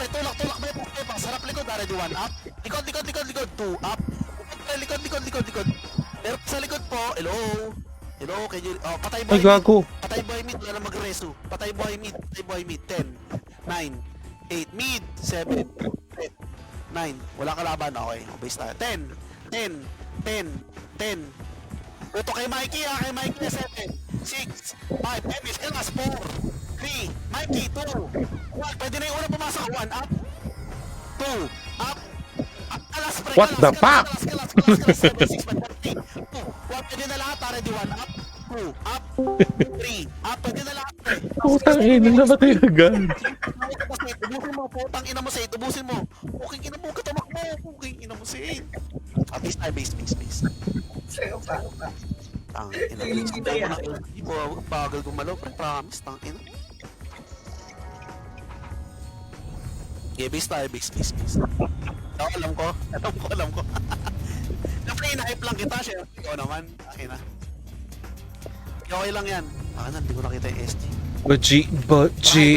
Tulak, may pang, sarap likod, ready, 1 up, likod, 2 up, likod. Pero sa likod po, hello, can you, patay boy Ay, gago. Patay boy mid, wala mag-resu. Patay boy mid, 10, 9, 8, mid, 7, 9, wala kalaban, okay, base tayo, 10. Ito kay Mikey kay Mikey, 7, 6, 5, Emis, Elas, 4, 3, Mikey, 2, 1, pwede na yung una pumasok, 1 up, 2, up, alas, pre, What the fuck? Kalas, 7, 6, 5, 4, 3, 2, 1, pwede na lahat, ready, 1 up, 2, up, 3, up, pwede na lahat, pre. Putang ina, namatay agad. Ubusin mo, putang ina mo, Said, ubusin mo. Puking ina mo, katamak mo, puking ina mo, Said. Base tayo, base. Sa'yo pa. Tang ina, hindi mo, bagal gumalaw, pre, promise, tang ina. Okay, base tayo, base. Alam ko. Na-hype lang kita, siya. Ikaw naman, akin na. Okay lang yan. Hindi ko nakita yung SG. Baji.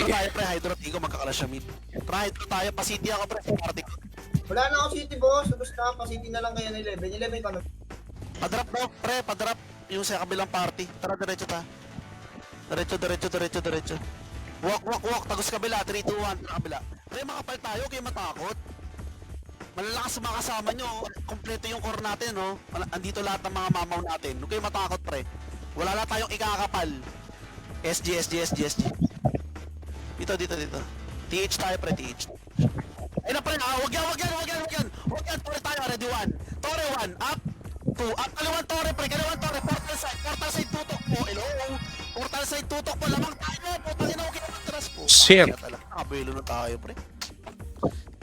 Tayo pre, Hydro, di ko magkakala siya mid. Hydro tayo, pa-city ako pre, sa party ko. Wala na akong city, boss. Basta pa-city na lang kayo ng 11. 11 pa na. Padrop daw, pre, padrop. Yung sa kabilang party. Tara, diretso ta. Diretso. Walk. Tagos kabila, 3, 2, 1, tara kabila. Pre, makapal tayo, kayo matakot. Malalakas sa mga kasama nyo. Kompleto yung core natin, no? Andito lahat ng mga mamaw natin. Huwag kayo matakot, pre. Wala lang tayong ikakapal. SG. Dito. TH tayo, pre, TH. Ayun na, pre, wag yan. Tore tayo, ready, 1. Tore, 1, up, 2, up, kaliwan Tore, portal side, tutok po, hello. Portal side, tutok po, lamang tayo, putang ina, huwag kayo matras po. Shit. Kaya talaga, nakabilo na tayo, pre.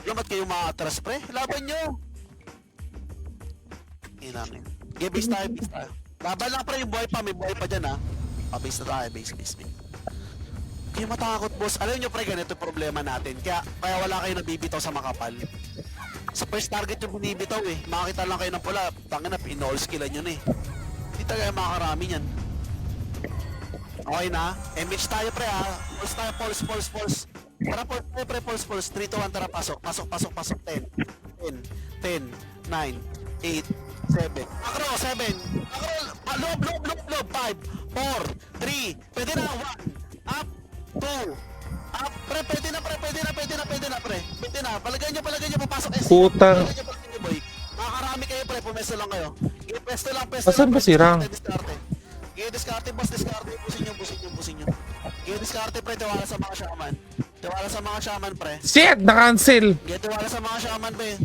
Ba't kayo maatras, pre? Laban nyo. Inamin. Okay, base tayo. Laban lang, pre, yung buhay pa, may buhay pa dyan, ha. Base na tayo, base. Kayo matakot, boss. Alam nyo, pre, ganito yung problema natin. Kaya wala kayo nabibitaw sa makapal. Sa first target yung binibitaw, eh. Makakita lang kayo ng pula. Tangin na, in-all skillan yun, eh. Hindi tayo makakarami yan. Okay na? MH tayo, pre, ha. Pulse tayo, pulse. Tara, pulse. 3, 2, 1, tara, pasok. 10, 9, 8, 7. Macro, 7. Macro, loob. 5, 4, 3. Pwede na, 1. Up, 2. Up, pre, pwede na, pre. Pwede na, palagay nyo, papasok. Putang. Palagay nyo, boy. Makakarami kayo, pre, pumesto lang kayo. Pesto lang. Asan ba si Rang? Diskarte, boss, busin nyo. Diskarte, pre, tiwala sa mga shaman, pre. Shit, na-cancel. Tiwala sa mga shaman, pre.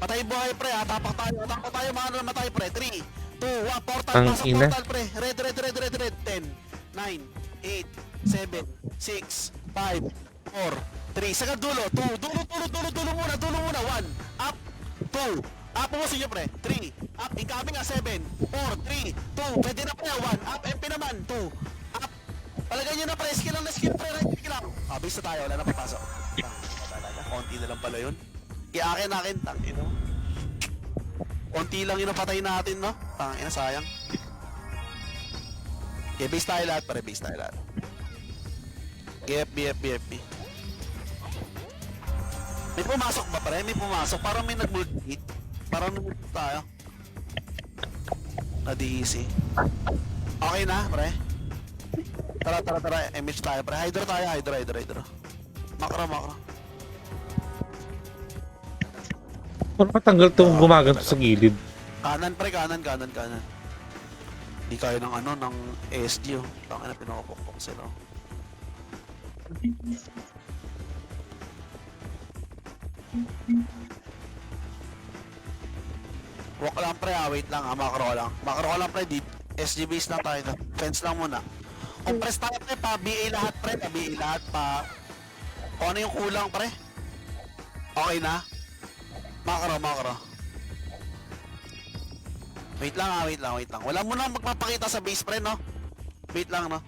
Patay buhay, pre, ha. Tapak tayo, mga namatay, pre. 3, 2, 1, portal, Ang pasok, ina. portal, pre. Red. 10, 9, 8, 7, 6, 5, 4, 3. Sagad dulo. Dulo muna. 1, up, 2, up, pumasin nyo, pre. 3, up, incoming, 7, 4, 3, 2, pwede na, pre, 1, up, MP naman, 2, up. Palagay nyo na, pre, skill pre, right click lang. Base na tayo, wala na papasok. Konti na lang pala yun. Akin, tangin, no? Konti lang yung napatay natin, no? Tangin, sayang. Okay, base tayo lahat, pare, base tayo lahat. FB. May pumasok ba pre? May pumasok. Parang may nag-multi. Parang nag-multi tayo. Na-DC. Okay na, pre? Tara. Image tayo, pre. Hydro tayo, hydro. Makro. Parang matanggal itong gumaganto sa gilid. Kanan, pre. Kanan. Hindi kaya ng ano, ng ASG, oh. Tangin na pinakapokpok sila, oh. Walk lang pre, wait lang macro lang pre, deep SG base lang tayo, fence lang muna. Compress tayo pre, pa BA lahat pre, kung ano yung kulang pre. Okay na? Macro. Wait lang. Wala mo na magpapakita sa base pre, no? Wait lang, no?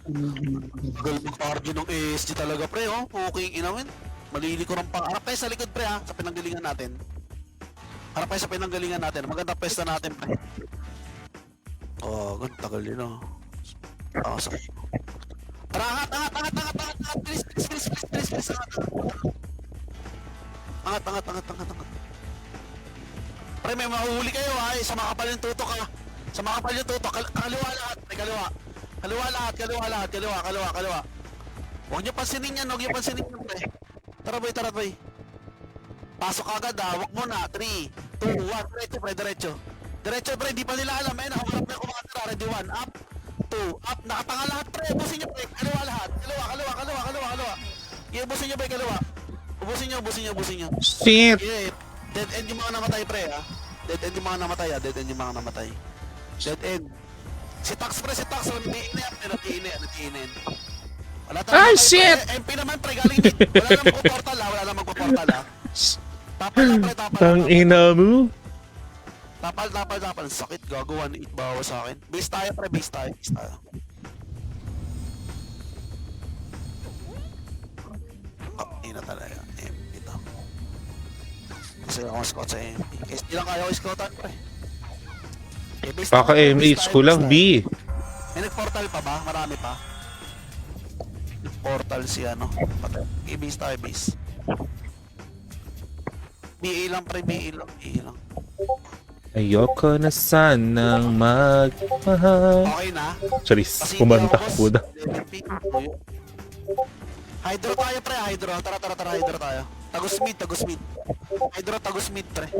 Gagal mag-RG ng ASG talaga pre, oh. Puking inawin. Malili ko ng harap tayo sa likod pre, ha, sa pinanggalingan natin. Maganda pesta natin pre. Oh, ganda tagal yun, oh. Sakit. Tara, angat. Please. Angat. Pre, may mahuhuli kayo, ha. Sa makapal yung tutok, ha. Kaliwa lahat, pre, kaliwa. Kaliwa. Huwag niyo pansinin yan, pre. Tara boy. Pasok agad, ha. Huwag mo na. 3, 2, 1. Diretso. Diretso, pre. Di pa nila alam. Ayun, humarap na kumakatira. Ready, 1. Up. 2. Up. Nakatanga lahat, pre. Ubusin niyo, pre. Kaliwa lahat. Kaliwa. Ubusin niyo, pre. Kaliwa. Ubusin niyo. Shit! Yeah. Dead end yung mga namatay, pre, ha. Dead end yung mga namatay. Si Tax, pre. Natiin na yan. Wala Ah, shit! MP naman, pre. Galing din. Wala lang magpo-portal, ha. Tapal. Tang ina mo. Tapal. Sakit, gago. 1-8 bawa sa akin. Base tayo, pre. Base tayo. Ina talaga. MP to. Kasi ako scout sa MP. SD lang kaya ko scoutan, pre. Base Baka tayo, MH base ko tayo, lang, base tayo. B. May nag-portal pa ba? Marami pa. Portal si ano. Patay. I-base tayo, base. BA lang, pre. BA lang. Ayoko na sanang magmahal. Okay na. Charis, Kasi kumanta hindi ko na. Hydro tayo, pre. Tara. Hydro tayo. Tagos mid. Hydro, tagos mid, pre.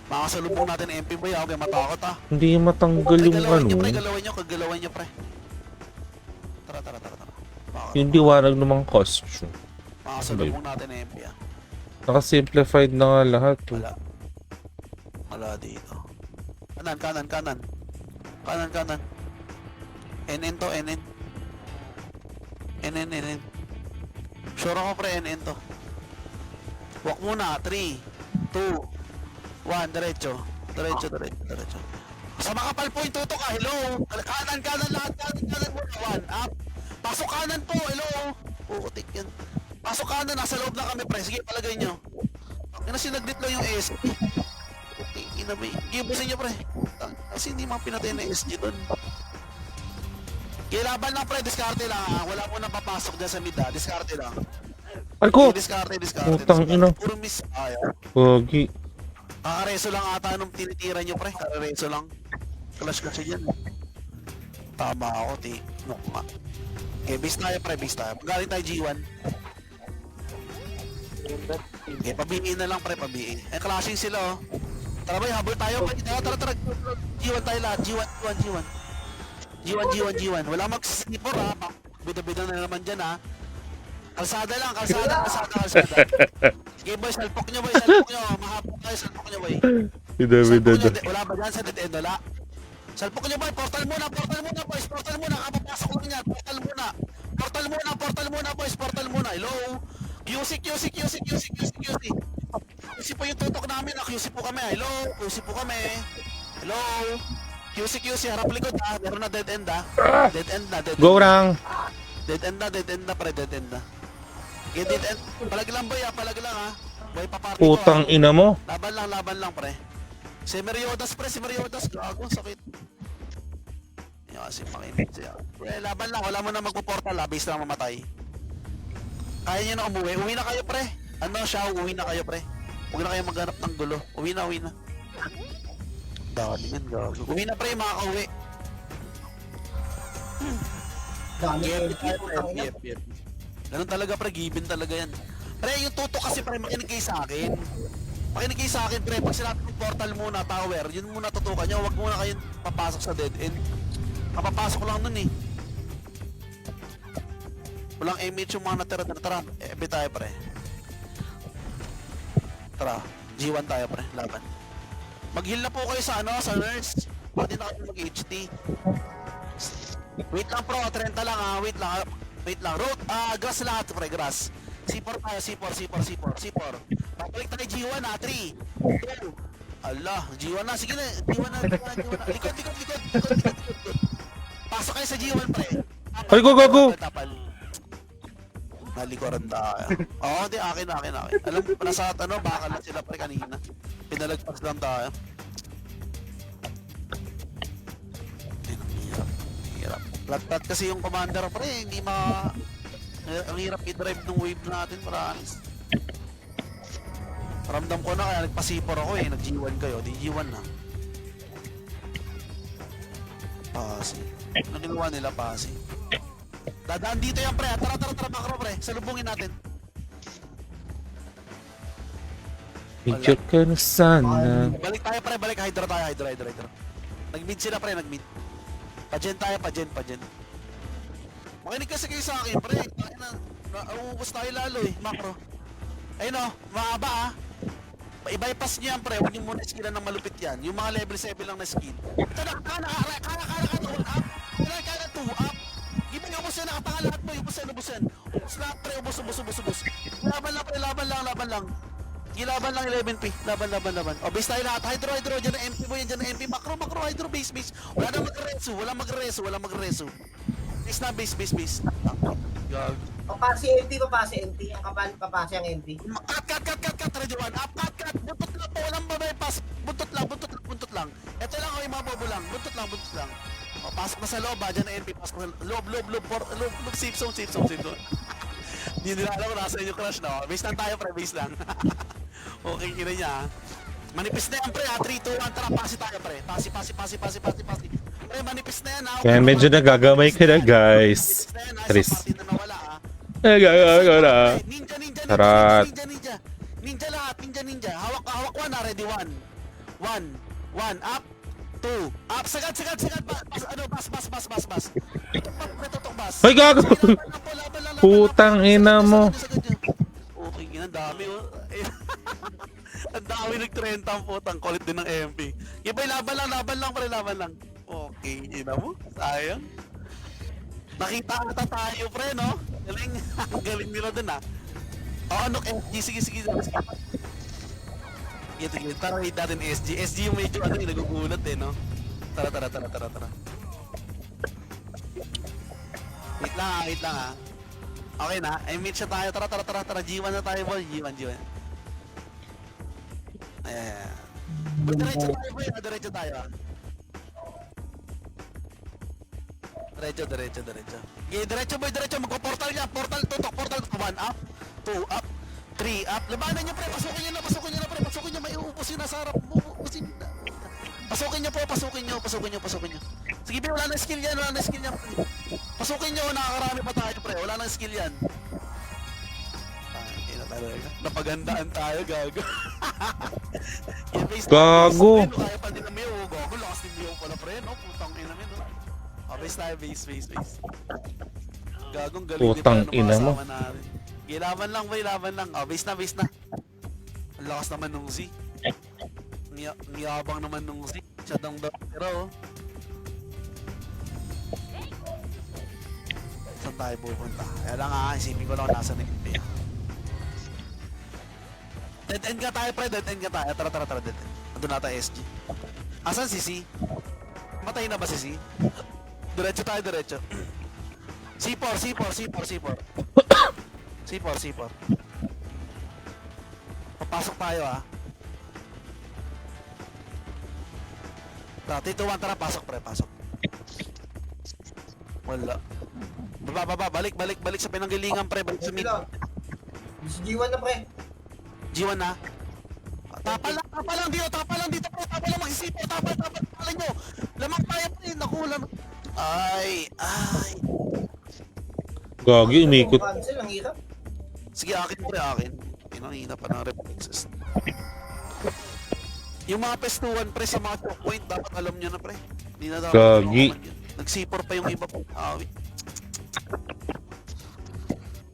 Makasalubong natin ang MP boy. Okay, matakot, ha. Hindi matanggal yung ano. Kagalawan nyo, pre. Tara. Yung liwanag ng mga costume. Makasalubong natin ang MP, ha. Naka-simplified na nga lahat. Wala dito. Kanan. NN to, NN. Sure ako, pre, NN to. Walk muna. 3, 2, 1. Diretso. Sa makapal po yung tutok, ha. Hello. Kanan lahat. Kanan muna. 1, up. Pasok kanan po. Hello. Putik yan. Pasok kanan. Nasa loob na kami, pre. Sige, palagay nyo. Yan na sinaglit lang yung ASG. Okay, inabay. Gibusin nyo, pre. Kasi hindi mga pinatay na ASG doon. Kilaban lang, pre. Diskarte lang, ha. Wala mo nang papasok dyan sa mid, ha. Diskarte lang. Ay ko! Diskarte. Putang ina. Puro miss. Ayaw. Pogi. Kakareso lang ata nung tinitira nyo, pre. Kakareso lang. Clash kasi yan. Tama ako, Nok nga. Okay, base tayo, pre. Pagaling tayo G1. Okay, pabiin na lang, pre. Clashing sila, oh. Tara ba, habol tayo. Tara. G1 tayo lahat. G1. Wala mag-sniper, ha. Bida-bida na naman dyan, ha. Kalsada lang. Okay, boy, salpok nyo. Mahapok tayo, salpok nyo, boy. Wala ba dyan sa dead end? Wala. Salpok nyo, boy. Portal muna, boys. Kapapasok lang yan. Portal muna, boys. Hello. QC po yung tutok namin. QC po kami. Hello. QC. Harap likod, ha. Meron na dead end, ha. Dead end na. Go, Dead end na, pre. Okay, dead end. Palag lang, boy, ha. Boy, paparty ko, ha. Putang ina mo. Laban lang, pre. Si Meriodas. Gago, sakit. Yan kasi makinig siya. Pre, laban lang. Wala mo na magpo-portal ha. Base lang mamatay. Kaya nyo na umuwi. Uwi na kayo, pre. Ano siya? Uwi na kayo, pre. Huwag na kayo maghanap ng gulo. Uwi na, uwi na. Dami yan, gago. Uwi na, pre. Makaka-uwi. Dami Yep, MP, putang ina. yep. Ganun talaga, pre. Given talaga yan. Pre, yung tutok kasi, pre, makinig kayo sa akin. Makinig kayo sa akin, pre. Pag sinabi yung portal muna, tower, yun muna tutukan nyo. Huwag muna kayong papasok sa dead end. Kapapasok lang nun eh. Walang MH yung mga natira. Tara, EB tayo, pre. Tara, G1 tayo, pre. Laban. Mag-heal na po kayo sa ano, sa nurse. Pwede na kayo mag-HT. Wait lang, pro. 30 lang, ah. Wait lang. Road, grass lahat, pre. Grass. C4 tayo, C4. Babalik tayo G1, ah. 3, 2. Allah, G1 na. Sige na, G1 na. Likod. Pasok kayo sa G1, pre. Ay, go. Tapal. Nalikuran tayo. Oo, hindi, akin. Alam mo, nasa ano, bakal lang sila pre kanina. Pinalagpas lang tayo. Ay, hirap. Flat kasi yung commander pre, hindi ang hirap i-drive ng wave natin, maraming. Ramdam ko na kaya nagpa-C4 ako eh, nag-G1 kayo, di G1 na. Pasi. Ano ginawa nila, pasi? Dadaan dito yan pre, tara macro pre, salubungin natin. Medyo ka na sana. Balik tayo pre, hydra tayo, hydra. Nag-mid sila pre, nag-mid. Pajen tayo, pajen. Makinig kasi kayo sa akin pre, nauubos tayo lalo eh, macro. Ayun o, mahaba ah. I-bypass nyo yan pre, huwag nyo muna skillan ng malupit yan. Yung mga level 7 lang na skill. Ito na, kaya 2 up. Giba yung ubos yan, nakatanga lahat mo, ubos yan. Ubos lahat pre, ubos. Laban lang. Gilaban lang 11p, laban. O, base tayo lahat, hydro, dyan na MP mo yan, dyan na MP. Macro, hydro, base. Wala na magreso. Base na, base. Gag. Papasi MP. Ang kapal, papasi ang MP. Cut, radyo 1, up, cut. Buntot lang po, walang babaypas. Buntot lang. Ito lang, yung mga bobo lang. Buntot lang. O, pasok na sa loob, dyan na MP, pasok na loob, safe zone. Hindi nila alam kung nasa inyo crush na. Base lang tayo, pre, base lang. Okay, kira niya. Manipis na yan, pre, 3, 2, 1, tara, pasi tayo, pre. Pasi. Pre, manipis na yan, ha. Kaya medyo nagagamay ka na, guys. Tris. Nagagagara. Tarat. Ninja lahat, ninja. Hawak 1 na, ready 1, up, 2, up, sagad, bas. Tutok bas. Ay, gago! Laban lang. Putang ina mo. Okay, ang dami oh. Ang dami nag-30 ang putang kulit din ng MP. Iba'y laban lang. Okay, ina mo. Sayang. Nakita ata tayo pre, no? Galing nila dun ah. Oo, nok SG, sige. Sige, tara raid natin SG. SG yung medyo nagugulat eh, no? Tara. Wait lang ah. Okay na, meet siya tayo. Tara. G1 na tayo, boy. G1. Ayan. Diretso tayo, boy. Diretso tayo ah. Diretso. Okay, diretso boy. Magpo-portal niya. Portal, tutok. Portal, 1 up, 2 up, 3 up. Labanan niyo pre. Pasukin niyo na pre. Pasukin niyo. May uupos yun nasa harap. Pasukin niyo. Sige, pre. Wala na skill yan. Pasukin niyo. Nakakarami pa tayo pre. Wala na skill yan. Ay, na talaga. Napagandaan tayo, gago. Gago. Kaya pa din na Mio. Gago. Lakas ni Mio pala pre. No? Putang ina min. No? Base tayo, base. Gagong galing Putang ina mo. Okay, laban lang. Base na. Ang lakas naman nung Z. Niyabang naman nung Z. Siya dang pero saan tayo pupunta? Kaya lang isipin ko lang nasa NP. Dead end ka tayo, pre. Tara, dead end. Andun nata SG. Asan si C? Matay na ba si C? Diretso tayo. C4. Papasok tayo ah. Tara, 3, 2, 1, tara, pasok pre, pasok. Wala. Baba, balik sa pinanggilingan, pre. Balik sa mid. Sila. Si G1 na pre. G1 na. Tapa lang dito, pre. Tapa lang magsisipo. Tapa nyo. Lamang tayo, pre. Naku, lamang. Ay. Gagi, umikot. Cancel, ang hirap. Sige, akin, pre, akin. Hinahina pa ng reflexes. Yung mga pestuhan, pre, sa mga choke point, dapat alam nyo na, pre. Hindi na dapat. Gagi. Nagsipor pa yung iba po.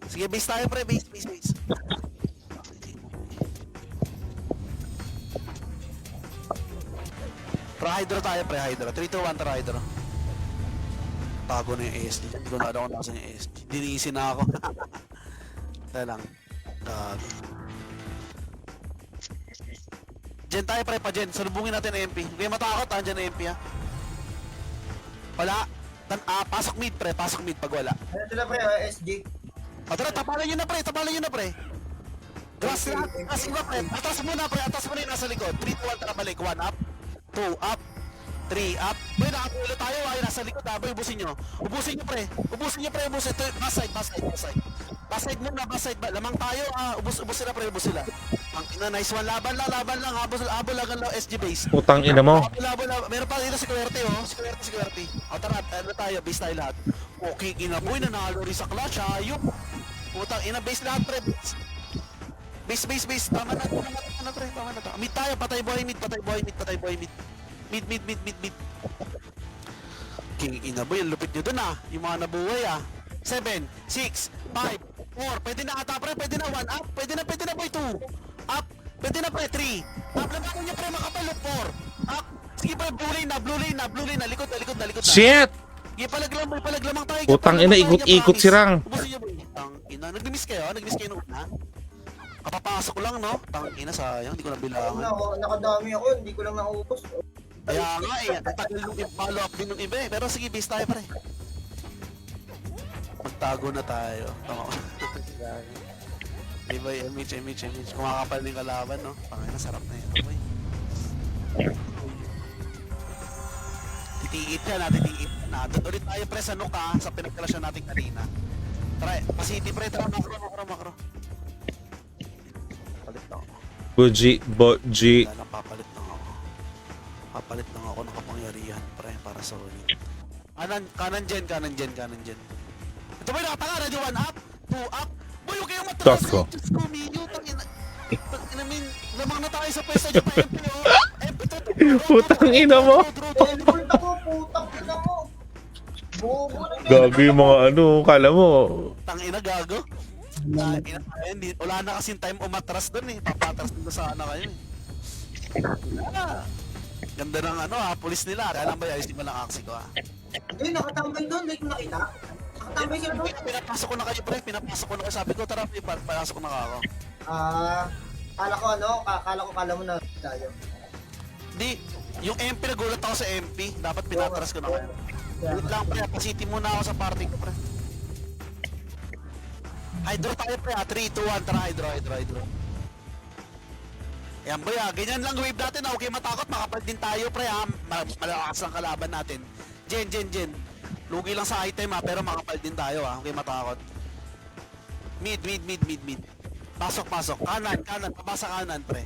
Sige, base tayo, pre. Base. Hydro tayo, pre. Hydro. 3, 2, 1, tara, Hydro. Tago na yung ASD. Hindi ko na alam kung nasa yung ASD. Dinisin na ako. Tayo lang. Jen tayo, pre, pa Jen. Salubungin natin ang MP. Huwag kayo matakot, andyan ang MP, ha. Wala. Pasok mid, pre. Pasok mid pag wala. Ano sila pre, SG. Tara, tapalan nyo na, pre. Grass lahat. Pre. Atas muna yung nasa likod. 3, 2, 1, tara balik. 1 up. 2 up. 3 up. Boy, nakakulo tayo. Ay, nasa likod ha. Boy, ubusin nyo, pre. Ubusin. Ito, back side. Lamang tayo. Ubus sila, pre. Ang ina, nice one. Laban lang. Habol lang ang SG base. Putang ina mo. Habol. Meron pa dito si Kuwerte, oh. Si Kuwerte. Tara, ano tayo? Base tayo lahat. Okay, ina, boy. Nanalo rin sa clutch. Ayop. Putang ina, base lahat, pre. Base. Tama na, pre. Tama na. Mid tayo. Patay boy mid. Mid. King ina, boy. Ang lupit nyo dun, yung mga nabuhay, 7, 6, 5, 4. Pwede na ata, pre. Pwede na 1 up. Pwede na, boy. 2 up. Pwede na, pre. 3 up. Labanan nyo, pre. Makapalo. 4 up. Sige, pre. Blue lane na. Likod na. Shit! Sige, palaglamang tayo. Putang ina, ikot-ikot sirang. Ubusin nyo, boy. Tang ina. Nag-miss kayo nung una. Kapapasok ko lang, no? Tang ina, sayang. Hindi ko nabilangan. Nakadami ako, hindi ko lang naubos. Kaya nga eh, ang tagal nung follow up din ng iba eh. Pero sige, base tayo, pre. Magtago na tayo. Tama ko. Diba, MH. Kumakapal din kalaban, no? Pangina, sarap na yun. Okay. Titiit na. Doon ulit tayo, pre, sa Nuka, sa pinagkalasyon natin kanina. Tara, pasiti, pre. Tara, makro. Palit lang ako. Boji. Papalit lang ako ng kapangyarihan, pre, para sa ulit. Kanan Jen. Ito ba yung nakatanga? Ready, 1 up, 2 up. Boy, huwag kayong matalas. Tasko. Diyos ko, Mio, tangina. Lamang na tayo sa pwesto dyan pa MP, oh. MP to. Putang ina mo. Putang ko, putang ina mo. Bobo na. Gabi yung mga ano, kala mo. Tangina, gago. Wala na kasing time umatras doon eh. Papatras doon sa ano kayo eh. Ganda ng pulis nila. Kaya lang ba, ayos di ba ng aksi ko, Hindi, nakatambay doon, hindi ko nakita. Nakatambay sila doon. Pinapasok ko na kayo, pre. Sabi ko, tara, pasok ko na ako. Kala mo na tayo. Hindi, yung MP, nagulat ako sa MP. Dapat pinatras ko na kayo. Wait lang, pre. Pasiti muna ako sa party ko, pre. Hydro tayo, pre. 3, 2, 1. Tara, hydro. Ayan, boy, ganyan lang wave natin. Huwag kayo matakot. Makapal din tayo, pre. Malakas ang kalaban natin. Jen. Lugi lang sa item, pero makapal din tayo, Huwag kayo matakot. Mid. Pasok. Kanan. Pabasa kanan, pre.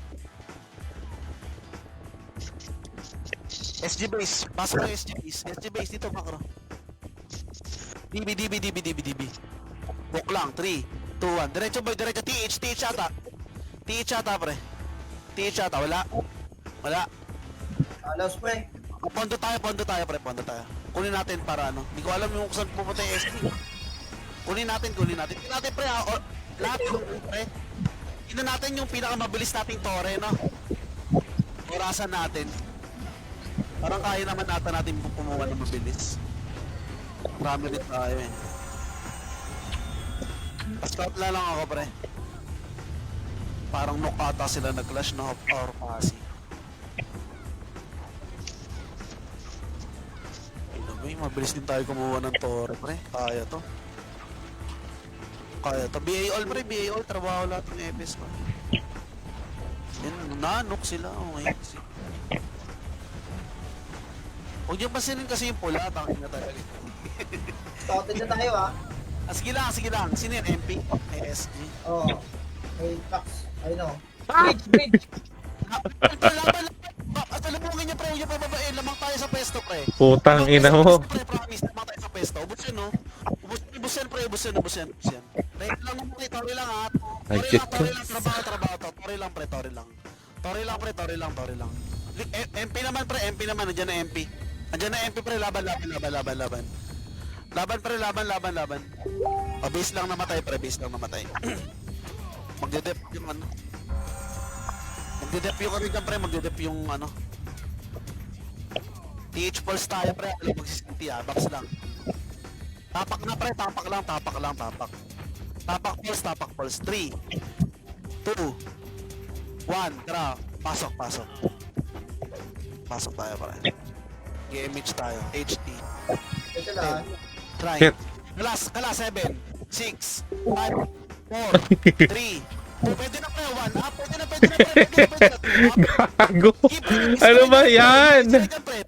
SG base. Pasok ko yung SG base dito, makro. DB. Walk lang. 3, 2, 1. Diretso, boy. TH ata. Pre. TH ata. Wala. Alas pre. Pondo tayo, pre. Kunin natin para Hindi ko alam yung kung saan pupunta yung SG. Kunin natin. Kunin natin, pre. Lahat yung, pre. Ino natin yung pinakamabilis nating tore, no? Orasan natin. Parang kaya naman natin pumuha ng mabilis. Marami rin tayo eh. Stop lang ako, pre. Parang nukata sila nag-clash na or pasi. Mabilis din tayo kumuha ng tore, pre. Kaya to. BA all, pre. BA all. Trabaho lahat ng EPS pa. Yan, nanok sila. Okay. Huwag niyo pasinin kasi yung pula. Tangin na talaga. Scouted na tayo ah. Sige lang, sige lang. Sino yun? MP? ASG? Oo. May tax. Ayun o. Laban. Talubungin niyo pre, yung pababae. Lamang tayo sa pesto pre. Putang ina mo. Pre, promise. Lamang tayo sa pesto. Ubus yun no? Ubus yan pre, ubus yan. Right lang naman pre, tori lang ha. Tori lang, trabaho to. Tori lang pre, tori lang. Tori lang. MP naman pre, MP naman. Nandiyan na MP. Nandiyan na MP pre, laban. Laban pre, laban. O, base lang namatay pre, base lang namatay. Magdedep yung ano. Magdedep yung ano dyan pre, magdedep yung ano. TH pulse tayo pre, alam magsisinti ah, box lang. Tapak na pre, tapak lang. Tapak pulse, 3, 2, 1, tara, pasok. Pasok tayo pre. I-image tayo, HT. Ito na. Try. Shit. Kala 7, 6, 5, 4, 3, 2, pwede na pre, 1 up, pwede na pre, Gago. Ano ba yan?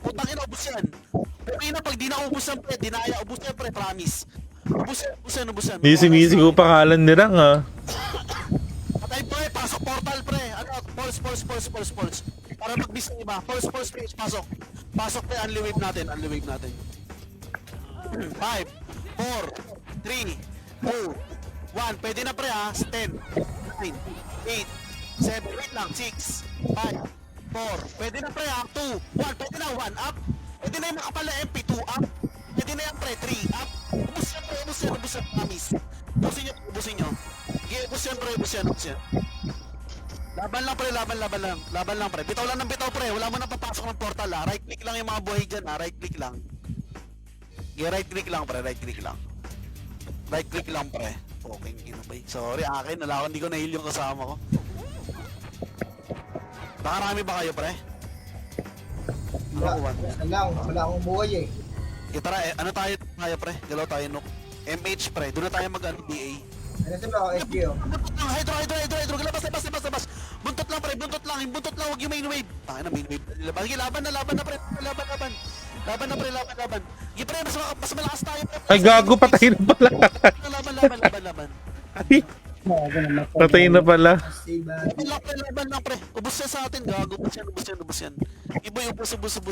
Putang ina, ubus yan. Okay na, pag di na ubus yan pre, dinaya, ubus yan pre, promise. Ubus yan. Misi ko pangalan nila nga. Patay pre, pasok portal pre. Ano, pulse. Para mag-miss ng iba. Pulse, pasok. Pasok pre, unli wave natin. 5, 4, 3, 2, 1. Pwede na pre ha. 10, 9, 8, 7, wait lang. 6, 5, 4. Pwede na pre ha. 2, 1. Pwede na 1 up. Pwede na yung makapala MP 2 up. Pwede na yan pre 3 up. Ubus yan pre, ubus yan. Promise. Ubusin nyo. Okay, ubus yan. Laban lang pre. Bitaw lang ng bitaw pre. Wala mo na papasok ng portal ha. Right click lang yung mga buhay dyan ha. Right click lang. Okay, right click lang pre. Right click lang pre. Okay, ginabay. Sorry, akin. Hindi ko na-heal yung kasama ko. Nakarami ba kayo pre? Wala akong buhay eh. Okay, tara, ano tayo pre? Galaw tayo nuk. MH pre. Doon na tayo mag-DA. Ano sa mga SG oh? Hydro. Labas. Buntot lang pre, buntot lang. Huwag yung main wave. Tangina, main wave. Laban na pre. Laban. Sige pre, mas malakas tayo pre. Ay, gago, patay na pala. Laban. Ay, patay na pala. Laban lang pre. Ubus yan sa atin, gago. Ubus yan. Iba yung ubus. Ubusin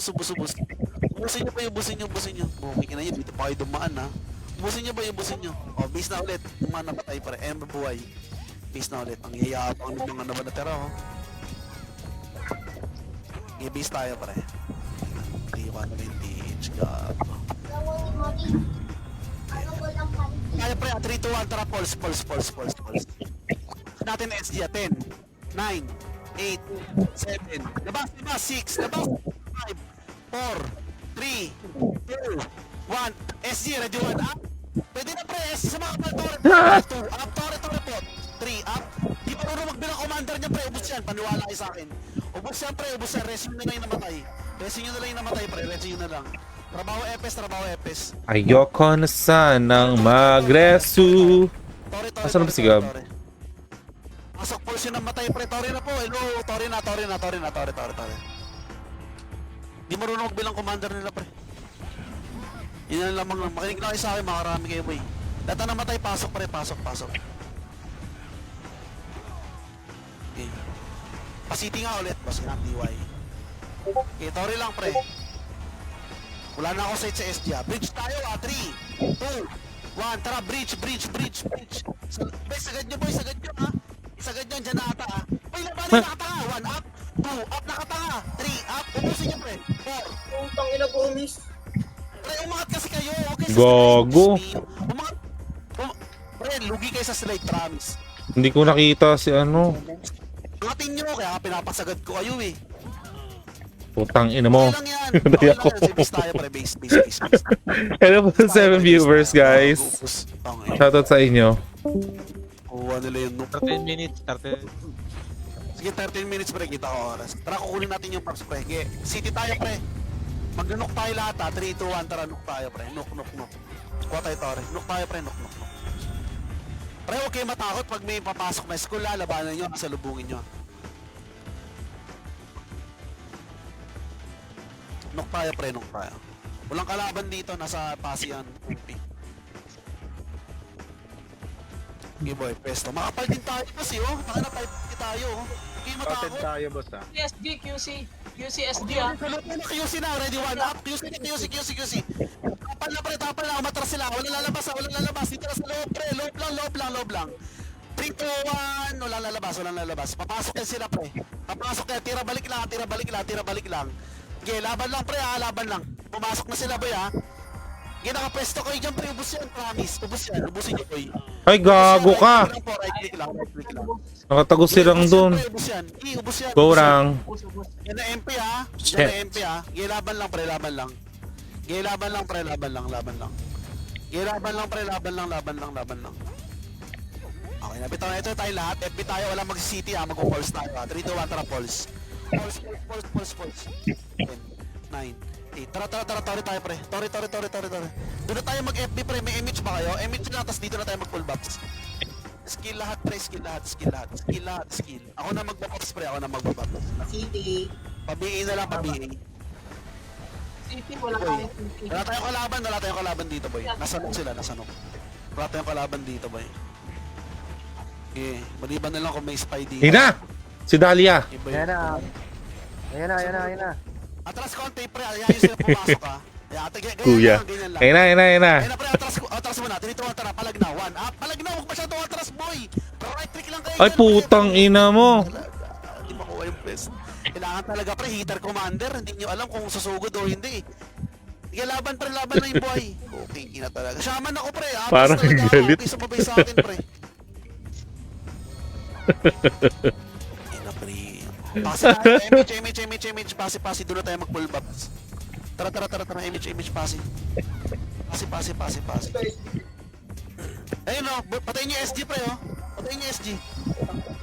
nyo. Okay ka na yun, dito pa kayo dumaan ha. Ubusin nyo. O, base na ulit. Dumaan na patay pre. buhay. Base na ulit. Ang yayapang ng mga naman natira oh. Okay, base tayo pre. T1 vintage, gago. Kaya pre, 3, 2, 1, tara, pulse. Natin na SG, 10, 9, 8, 7, labas, 6, labas, 5, 4, 3, 2, 1, SG, ready 1, up. Pwede na pre, SG sa mga kapal, Torre, 2, up, Torre po, 3, up. Di pa rin magbilang commander niya pre, ubus yan, paniwala kayo sa akin. Ubus yan, resin nyo na yung namatay. Pre, resin nyo na lang. Trabaho epes. Ayoko na sanang magresu. Torre. Asan na ba si Gab? Pasok pulse yung namatay pre, Torre na po. Hello, Torre na. Di marunong magbilang commander nila pre. Yun lang lamang. Makinig na kayo sa akin, makarami kayo boy. Lahat na namatay, pasok pre, pasok. Okay. Pasiti nga ulit, basta ng DY. Okay, Torre lang pre. Wala na ako sa SG ha. Bridge tayo ha. 3, 2, 1. Tara, bridge. Sagad nyo ha. Sagad nyo, dyan na ata ha. Uy, labanin nakatanga. 1 up, 2 up, nakatanga. 3 up, ubusin nyo pre. 4. Utang ina promise. Pre, umangat kasi kayo. Okay, Gago. Umangat. Pre, lugi kayo sa slide, promise. Hindi ko nakita si ano. Umangatin nyo, kaya pinapasagad ko kayo eh. Putang ina mo. Okay lang yan. Patay ako. Base tayo pre, base. Hello po sa 7 viewers, guys. Shoutout sa inyo. Kuha nila yung 13 minutes. Sige, 13 minutes pre, kita ko oras. Tara, kukunin natin yung maps pre. Sige, city tayo pre. Mag-nuk tayo lahat ha. 3, 2, 1, tara, nuk tayo pre. Nuk. Kuha tayo Torre. Nuk tayo pre, nuk. Pre, huwag kayo matakot pag may papasok na school, lalabanan nyo, kasalubungin nyo. Nuk tayo pre, nuk tayo. Walang kalaban dito, nasa Pasian, MP. Okay boy, pesto. Makapal din tayo kasi oh. Taka na 5 tayo oh. Okay, Spotted matakot. tayo, boss ah. QSD, QSD ah. QC na, ready one up. QC. Tapal na pre, tapal na. Umatras sila. Walang lalabas. Dito na sa loob pre. Loob lang. 3, 2, 1. Walang lalabas. Papasok yan sila pre. Papasok yan. Tira balik lang. Okay, laban lang pre ha. Laban lang. Pumasok na sila boy ha. Okay, nakapwesto kayo dyan pre. Ubus yan, promise. Ubusin nyo boy. Ay, gago ka! Right click lang. Nakatagos silang doon. Ubus yan. Ubus yan. Go rang. Yan na MP ha. Shit. Yan na MP ha. Okay, laban lang pre. Laban lang. Okay, nabitaw na ito tayo lahat. FB tayo, walang mag-city ha. Mag-pulse tayo ha. 3, 2, 1, tara pulse. Pulse. 10, 9, 8. Tara. Tori tayo pre. Tori. Doon na tayo mag-FB pre. May image ba kayo? Image na, tapos dito na tayo mag-pull box. Skill lahat pre. Skill. Ako na magbabox pre. City. Pabiin na lang, pabiin. City, wala Boy, kayong City. wala tayong kalaban dito boy. Nasanok sila. Wala tayong kalaban dito boy. Okay, maliban na lang kung may spy dito. Ina! Si Dahlia. Okay, boy. Ayan na. Atras konti pre, ayayin sila pumasok ha. Kuya. Ganyan lang. Ayun na. Ayun na pre, atras muna. Tinito tara, palag na. 1 up. Palag na, huwag masyadong atras boy. Pero right click lang kayo. Ay, dyan, putang pre. ina mo. Hindi makuha yung pest. Kailangan talaga pre, hitter commander. Hindi nyo alam kung susugod o hindi. Sige, laban lang yung buhay. Okay, ina talaga. Shaman ako pre. Abas Parang talaga ako. galit. Okay, sumabay sa akin pre. Ina pre. Pasi tayo. Image. Pasi. Doon na tayo mag-pull backs. Tara. Image. Pasi. Ayun o. Patayin niyo SG pre oh. Patayin niyo SG.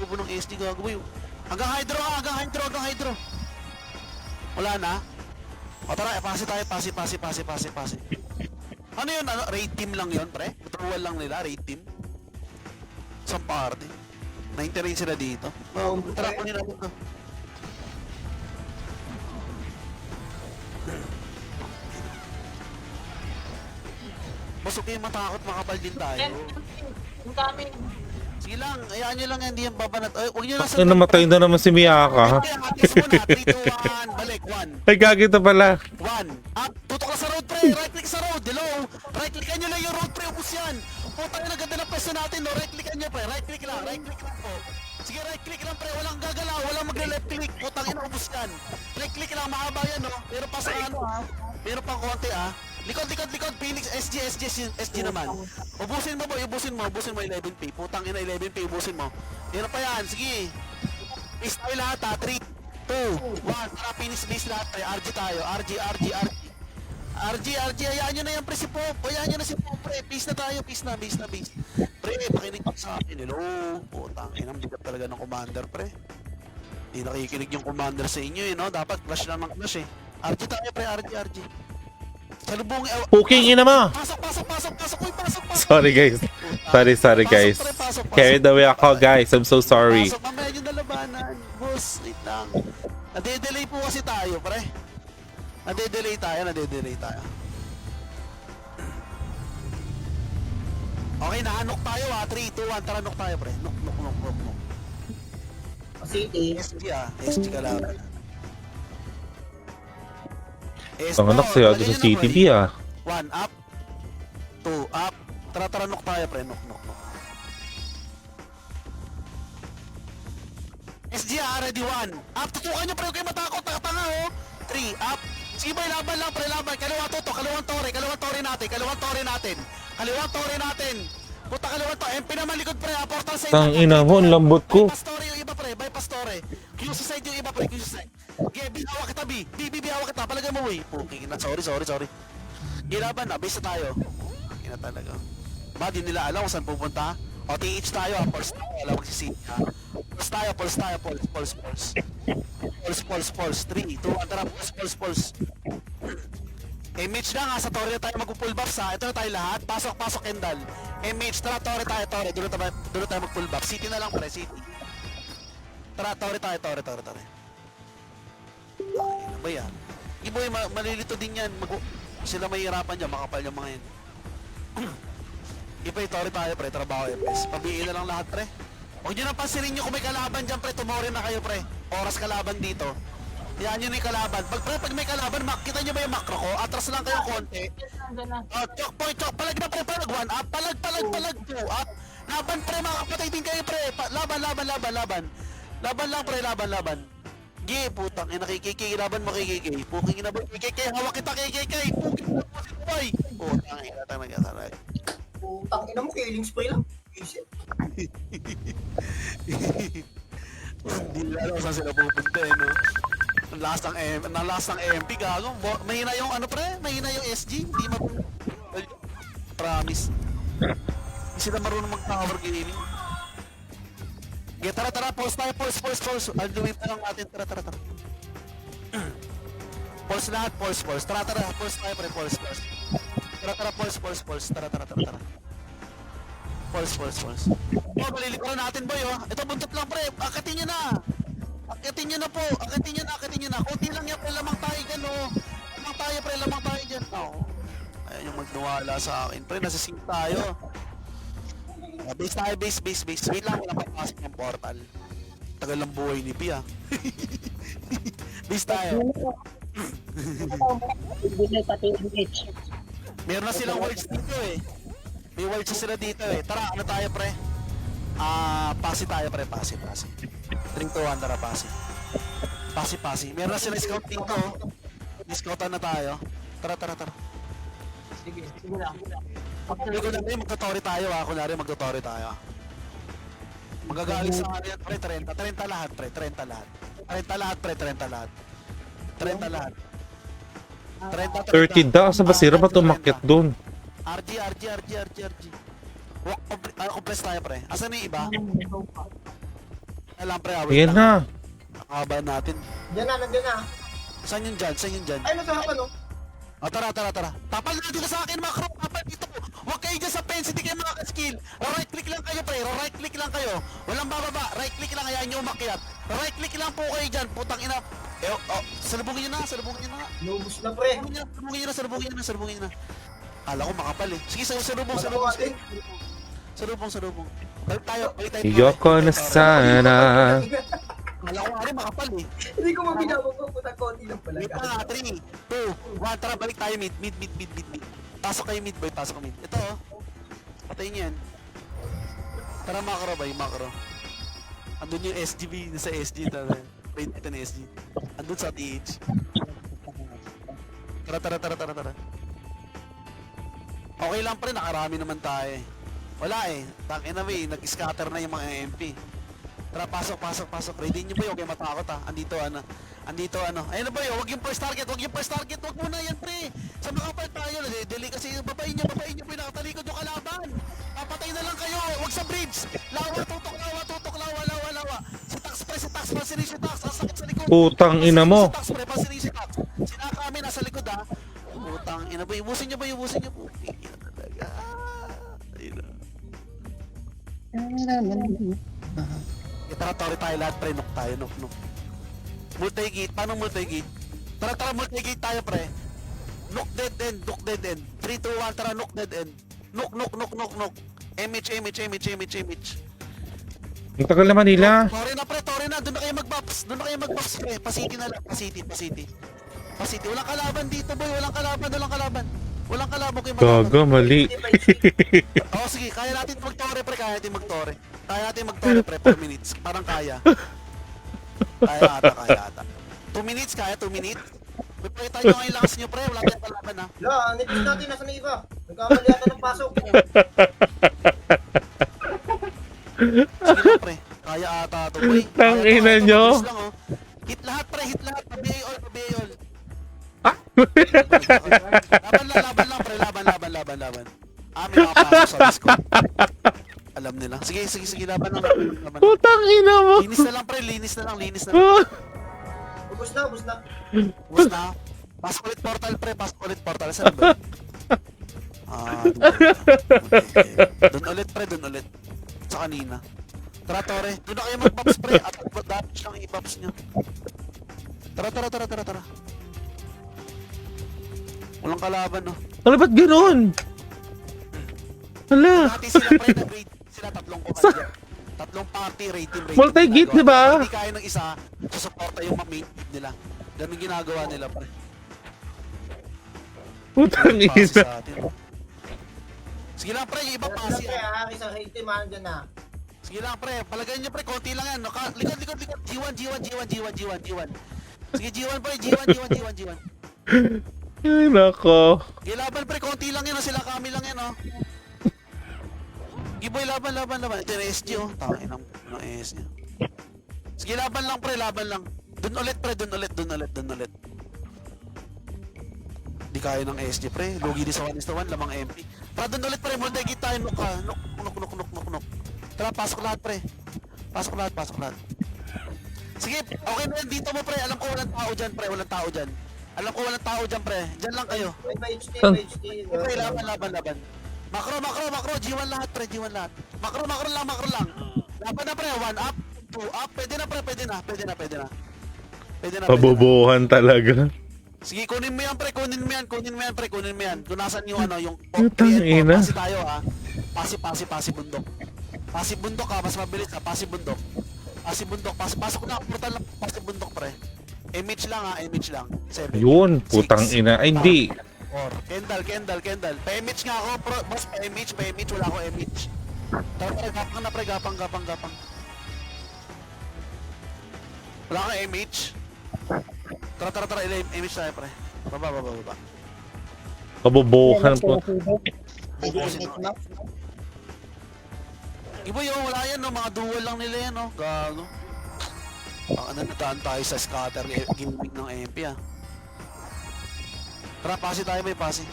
Gubo ng SG gago boy. Hanggang hydro. Wala na. O tara, pasi tayo. Pasi. Ano yun? Raid team lang yun pre? Patrol lang nila, raid team. Isang party. 90 rin sila dito. Tara, kunin natin to. Boss, okay, matakot, makapal din tayo. Ang dami. Sige lang, ayaan nyo lang yan, hindi yan babanat. Ay, huwag nyo lang Ano, namatay na naman si Miyaka. Atis muna, 3, 2, 1, balik, 1. Ay, gagita pala. 1. Up, tutok ka sa road pre, right click sa road, hello. Right clickan nyo lang yung road pre, ubus yan. Putang na ganda ng pwesto natin, no? Right clickan nyo pre, right click lang po. Sige, right click lang pre, walang gagalaw, walang magle-left click. Putang ina, ubus yan. Right click lang, mahaba yan, no? Meron pa sa ano ha, meron pang konti ha. Likod, Phoenix, SG naman. Ubusin mo 11P. Putang ina, 11P, ubusin mo. Meron pa yan, sige. Peace tayo lahat ha, 3, 2, 1. Tara, finish base lahat pre, RG tayo, RG. Hayaan nyo na yan pre, si Pop. Hayaan nyo na si Pop pre, peace na tayo, peace na. Pre, pakinig ka sa akin, hello. Putang ina, bigat talaga ng commander pre. Hindi nakikinig yung commander sa inyo eh, no? Dapat clash lang ng clash eh. RG tayo pre, RG. Salubong, Puking ina mo. Pasok. Uy, pasok. Sorry guys. Sorry guys. Carried away ako guys. I'm so sorry. Pasok, mamaya yung nalabanan. Boss, wait lang. Nade-delay po kasi tayo, pre. Nade-delay tayo. Okay, nahanok tayo ha. 3, 2, 1. Tara, nok tayo, pre. Nok. City. SG ka lang. Ang anak sa'yo doon sa CTV ah. 1 up. 2 up. Tara, nok tayo, pre. Nok. SG ready 1. Up, tutukan nyo pre, huwag kayo matakot, nakatanga oh. 3, up. Sige boy, laban lang pre, laban. Kaliwang tore natin. Puta, kaliwang to. MP naman likod pre, portal side. Tang ina mo, ang lambot ko. Bypass tore yung iba pre, bypass tore. QC side yung iba pre, QC side. Okay, bihawa kita B. Bihawa kita, palagay mo boy. Okay, sorry. Gilaban na, base na tayo. Ina talaga. Ba, di nila alam kung saan pupunta. O, TH tayo ha, pulse tayo, alam magsisig ha. Pulse. 3, 2, 1, tara, pulse. MH na nga, sa Torre na tayo mag-pull buffs ha. Ito na tayo lahat, pasok Kendall. MH, tara, Torre tayo, doon na tayo mag-pull buff. City na lang pre, City. Tara, Torre tayo. Ano ba yan? Iboy, malilito din yan. Sila mahihirapan dyan, makapal yung mga yan. Ipre, Tori tayo pre, trabaho FS. Pabiin na lang lahat pre. Huwag nyo nang pansinin nyo kung may kalaban dyan pre, tumori na kayo pre. Oras kalaban dito. Yan yun yung kalaban. Pag may kalaban, kita nyo ba yung macro ko? Atras lang kayo konti. Nandun na. Chok point, chok. Palag na pre, palag 1 up. Palag 2 up. Laban pre, makakapatay din kayo pre. Laban. Laban lang pre, laban. Gi, putang ina, KKK, laban mo KKK. Puking ina ba, KKK, hawak kita KKK. Puking ina mo si Boy. Putang ina, taray. Putang ina mo, killing spray lang. Isip. Hindi na alam saan sila pupunta no. Ang last ng MP gago. Mahina yung ano pre, mahina yung SG. Hindi promise. Hindi sila marunong mag-tower gaming. Okay, tara, pulse tayo, pulse. I'll do it na lang natin, tara. Pulse lahat, pulse. Tara, pulse tayo pre, pulse. Tara, pulse. Tara. Pulse. Oh, malilikuran natin boy oh. Ito buntot lang pre, akitin nyo na. Akitin nyo na. Kunti lang yan pre, lamang tayo dyan oh. Lamang tayo dyan. Oh. Ayan yung magnuwala sa akin pre, nasising tayo. Base tayo, base. Wait lang, wala papasok ng portal. Tagal lang buhay ni Pia. Base tayo. Meron na silang words dito eh. May words sila dito eh. Tara, ano tayo pre? Pasi tayo pre, pasi. 3 to 1, tara pasi. Pasi. Meron na sila scout dito. Discoutan na tayo. Tara. Sige lang. Kunwari magtotori tayo kunwari magtotori tayo. Magagaling sa ano yan pre, 30 lahat pre, 30 lahat. 30 daw. Sa basira ba tumakyat doon? RG. Compress tayo pre. Asan na yung iba? Alam pre, Ayan na. Nakahaba natin. Nandiyan na. Saan yun dyan? Ay, nasa hapa no? Tara. Tapal na dito sa akin mga crew. Tapal dito. Huwag kayo dyan sa fence. Hindi kayo makaka-skill. Right click lang kayo pre. Right click lang kayo. Walang bababa. Right click lang. Hayaan nyo umakyat. Right click lang po kayo dyan. Putang ina. Salubungin nyo na. Lubos na pre. Salubungin nyo na. Kala ko makapal eh. Sige, salubong. Salubong. Balik tayo. Yoko na sana. Kala ko nga makapal eh. Hindi ko mabinabog po. Putang konti lang pala. Wait na, 3, 2, 1, tara, balik tayo mid. Pasok kayo mid, boy, Ito oh. Patayin nyo yan. Tara, macro. Andun yung SGB, nasa SG. Wait, ito na SG. Andun sa TH. Tara. Okay lang pre, nakarami naman tayo eh. Wala eh, tangina ba eh, nag-scatter na yung mga MP. Tara, pasok. Ready nyo ba yun? Huwag kayo matakot ha. Andito ano. Ayun na ba yun? Huwag yung first target. Huwag muna yan pre. Sa makapal tayo. Dili kasi babain nyo po yung nakatalikod yung kalaban. Papatay na lang kayo. Huwag sa bridge. Lawa, tutok, lawa. Si Tax pre, si Tax. Sasakit sa likod. Putang ina mo. Si Tax pre, si Tax. Sinaka kami, nasa likod ha. Putang ina ba? Ibusin nyo po. Ina talaga. Ayun na. Tara, tayo lahat pre, nok tayo. Multi-gate, paano multi-gate? Tara, multi-gate tayo pre. Nok dead end. 3, 2, 1, tara, nok dead end. Nok. MH. Ang tagal naman nila. Tori na, doon na kayo mag-buffs pre. Pasiti na lang, pasiti. Walang kalaban dito boy, walang kalaban kayo mag-buff. Gaga, mali. Sige, kaya natin mag-tore pre, Kaya natin mag-tore pre, 4 minutes. Parang kaya. Kaya ata. 2 minutes, 2 minutes. May pakita nyo ngayon lakas nyo pre, wala tayong kalaban ha. Nipis natin, nasa na iba. Nagkamali ata ng pasok. Sige lang pre, kaya ata ito boy. Tangina nyo. Hit lahat pre, Pabi all. Laban. May mga pasok sa Discord. Alam nila. Sige, laban lang. Putang ina mo. Linis na lang pre, linis na lang. Ubus na. Ubus na. Pasok ulit portal. Saan ba? Doon ulit. Sa kanina. Tara, Tore. Doon na kayo mag-buffs pre. At damage lang i-buffs nyo. Tara. Walang kalaban no. Ano ba't ganun? Hala. Dati sila pre, nag-rate sila tatlong kumain. Tatlong party, rating. Multi-gate, di ba? Hindi kaya ng isa, susuporta yung main team nila. Ganun ginagawa nila pre. Putang Pasi ina. sa atin. Sige lang pre, yung iba pasi. Pre, Aris ang hate team, andyan na. Sige lang pre, palagayin nyo pre, konti lang yan. Likod. G1. Sige G1 pre, G1. Ay, nako. Sige laban pre, konti lang yan, sila kami lang yan oh. Giboy, laban. Ito yung SG oh, tangin ng SG. Sige laban lang pre, laban lang. Dun ulit pre, dun ulit. Di kaya ng SG pre, lugi din sa 1:1, lamang MP. Tara dun ulit pre, multi-gate tayo, nuk. Tara, pasok lahat pre. Pasok lahat. Sige, okay na yan, dito mo pre, alam ko walang tao dyan pre, walang tao dyan pre. Dyan lang kayo. May HT. Pre, laban. Makro, G1 lahat pre, G1 lahat. Makro lang. Laban na pre, 1 up, 2 up, pwede na. Pabobohan talaga. Sige, kunin mo yan pre. Kung nasan yung yung Putang ina. pasi tayo ha. Pasi bundok. Pasi bundok ha, mas mabilis ha, pasi bundok. Pasok na, portal lang, pasi bundok pre. Image lang ha, 7. Yun, putang ina. Ay, hindi. Or, Kendall. Pa-image nga ako, boss, pa-image, wala ako image. Tara, gapang na pre, gapang. Wala ka image. Tara, image tayo pre. Baba. Pabobohan po. Ibo yung wala yan no, mga duel lang nila yan no. Gago. Nadaan tayo sa scatter gaming ng MP ah. Tara, pasi tayo, may pasi.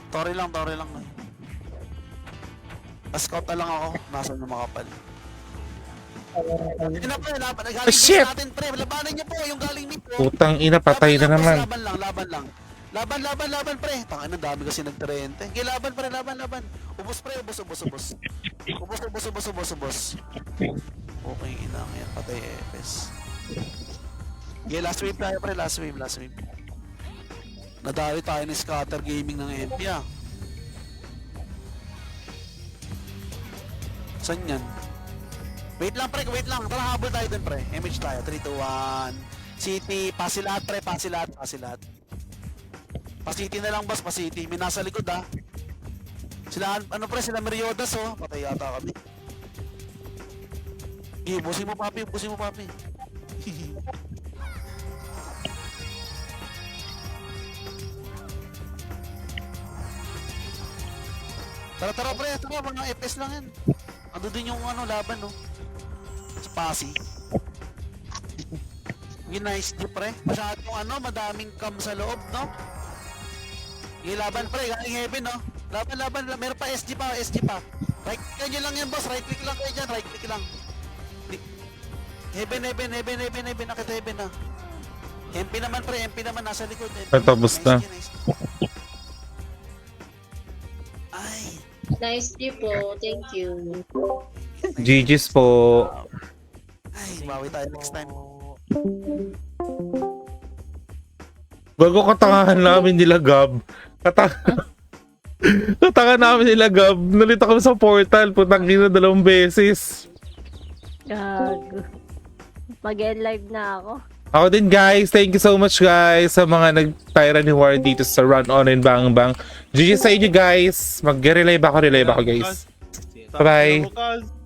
Tori lang. Scout na lang ako, nasa na makapal. Hindi na pre, galing shit! natin pre, labanan niyo po yung galing mid po. Putang ina, patay na naman. Laban lang pre. Tangina, dami kasi nagtrente. Sige, laban pre, laban. Ubos pre, ubos. Okay, inang yan, patay EPS. Sige, last wave tayo pre, last wave. Nadali tayo ni scatter gaming ng MP ah. Saan yan? Wait lang. Tara, habol tayo dun pre. Image tayo. 3, 2, 1. City. Pasilat pre. Pasilat. Pasiti na lang boss. Pasiti. May nasa likod ha. Sila, ano pre? Sila Meriodas oh. Patay yata kami. Busin mo papi. Tara pre. Mga FPS lang yan. Ando din yung laban no. Pasi. Yung nice di pre. Masyadong madaming cam sa loob, no? Yung laban pre, galing heaven, no? Laban. Meron pa SG pa. Right click nyo lang yan, boss. Right click lang kayo dyan. Heaven. Nakita heaven na. MP naman pre, nasa likod. Tapos na. Ay. Nice di po. Thank you. GG's po. Ay, bawi tayo next time. Bago katangahan namin nila Gab. Katangahan namin nila Gab. Nalita kami sa portal. Putang ina 2 beses. Gago. Mag-live na ako. Ako din guys. Thank you so much guys sa mga nag-tyra ni War dito sa Run On and Bang Bang. GG sa inyo guys. Mag-relive ako guys. Bye-bye. Bukas.